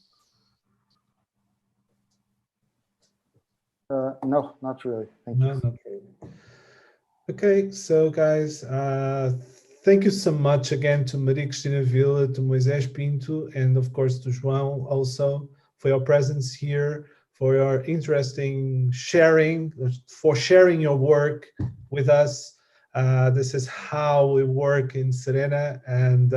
No, not really. Thank No, you. not really. Okay, so guys, thank you so much again to Maria Cristina Vila, to Moisés Pinto, and of course to João also for your presence here, for your interesting sharing, for sharing your work with us. This is how we work in CERENA, and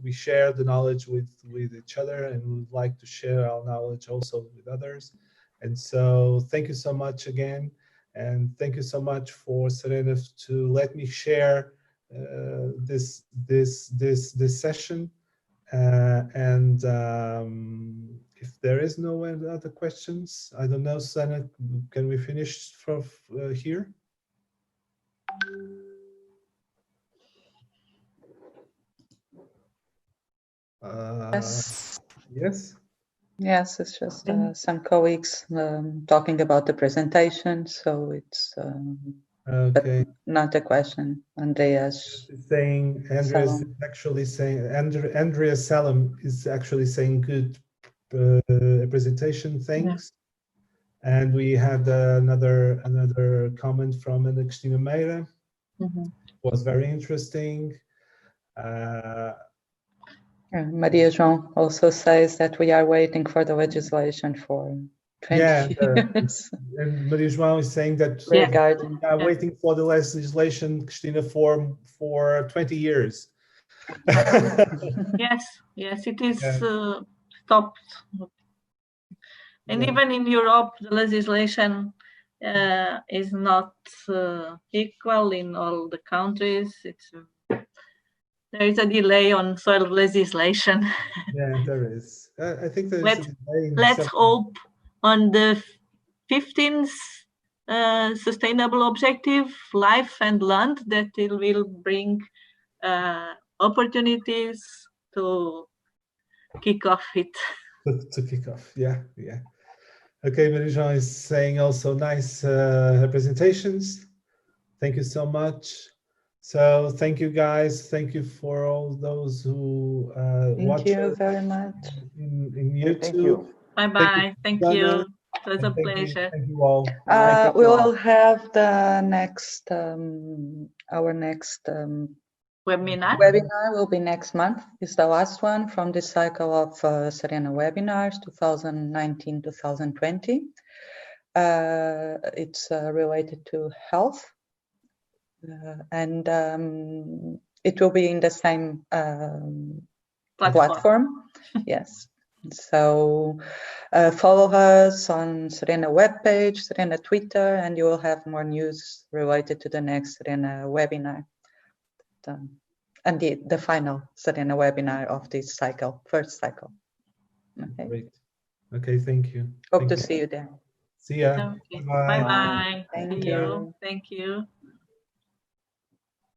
we share the knowledge with each other, and we would like to share our knowledge also with others. And so thank you so much again. And thank you so much for CERENA to let me share this session. If there is no other questions, I don't know, Susanna, can we finish from here? Yes. Yes. Yes, it's just some colleagues talking about the presentation, so it's okay. Not a question. Andreas saying Andreas Salom. is actually saying Andreas Salom is actually saying good presentation. Thanks. Yeah. And we had another comment from Ana Cristina Meira. Was very interesting. Maria João also says that we are waiting for the legislation for 20 years. And Maria João is saying that we are waiting for the legislation, Cristina, for 20 years. Yes, it is stopped. And even in Europe, the legislation is not equal in all the countries. There is a delay on soil legislation. Yeah, there is. I think there is a delay. Let's hope on the 15th sustainable objective, life and land, that it will bring opportunities to kick off it. To kick off, yeah. Okay, Marie-Jean is saying also nice presentations. Thank you so much. So thank you guys. Thank you for all those who watch. Thank you very much. In YouTube. Thank you. Bye-bye. Thank you. It was a pleasure. Thank you all. We will have the next, our next webinar will be next month. It's the last one from this cycle of CERENA webinars 2019-2020. It's related to health. And it will be in the same platform. Yes. So follow us on CERENA webpage, CERENA Twitter, and you will have more news related to the next CERENA webinar. And the final CERENA webinar of this cycle, first cycle. Okay. Great. Okay, thank you. Hope to see you there. See ya. Okay. Bye-bye. Thank you. Thank you.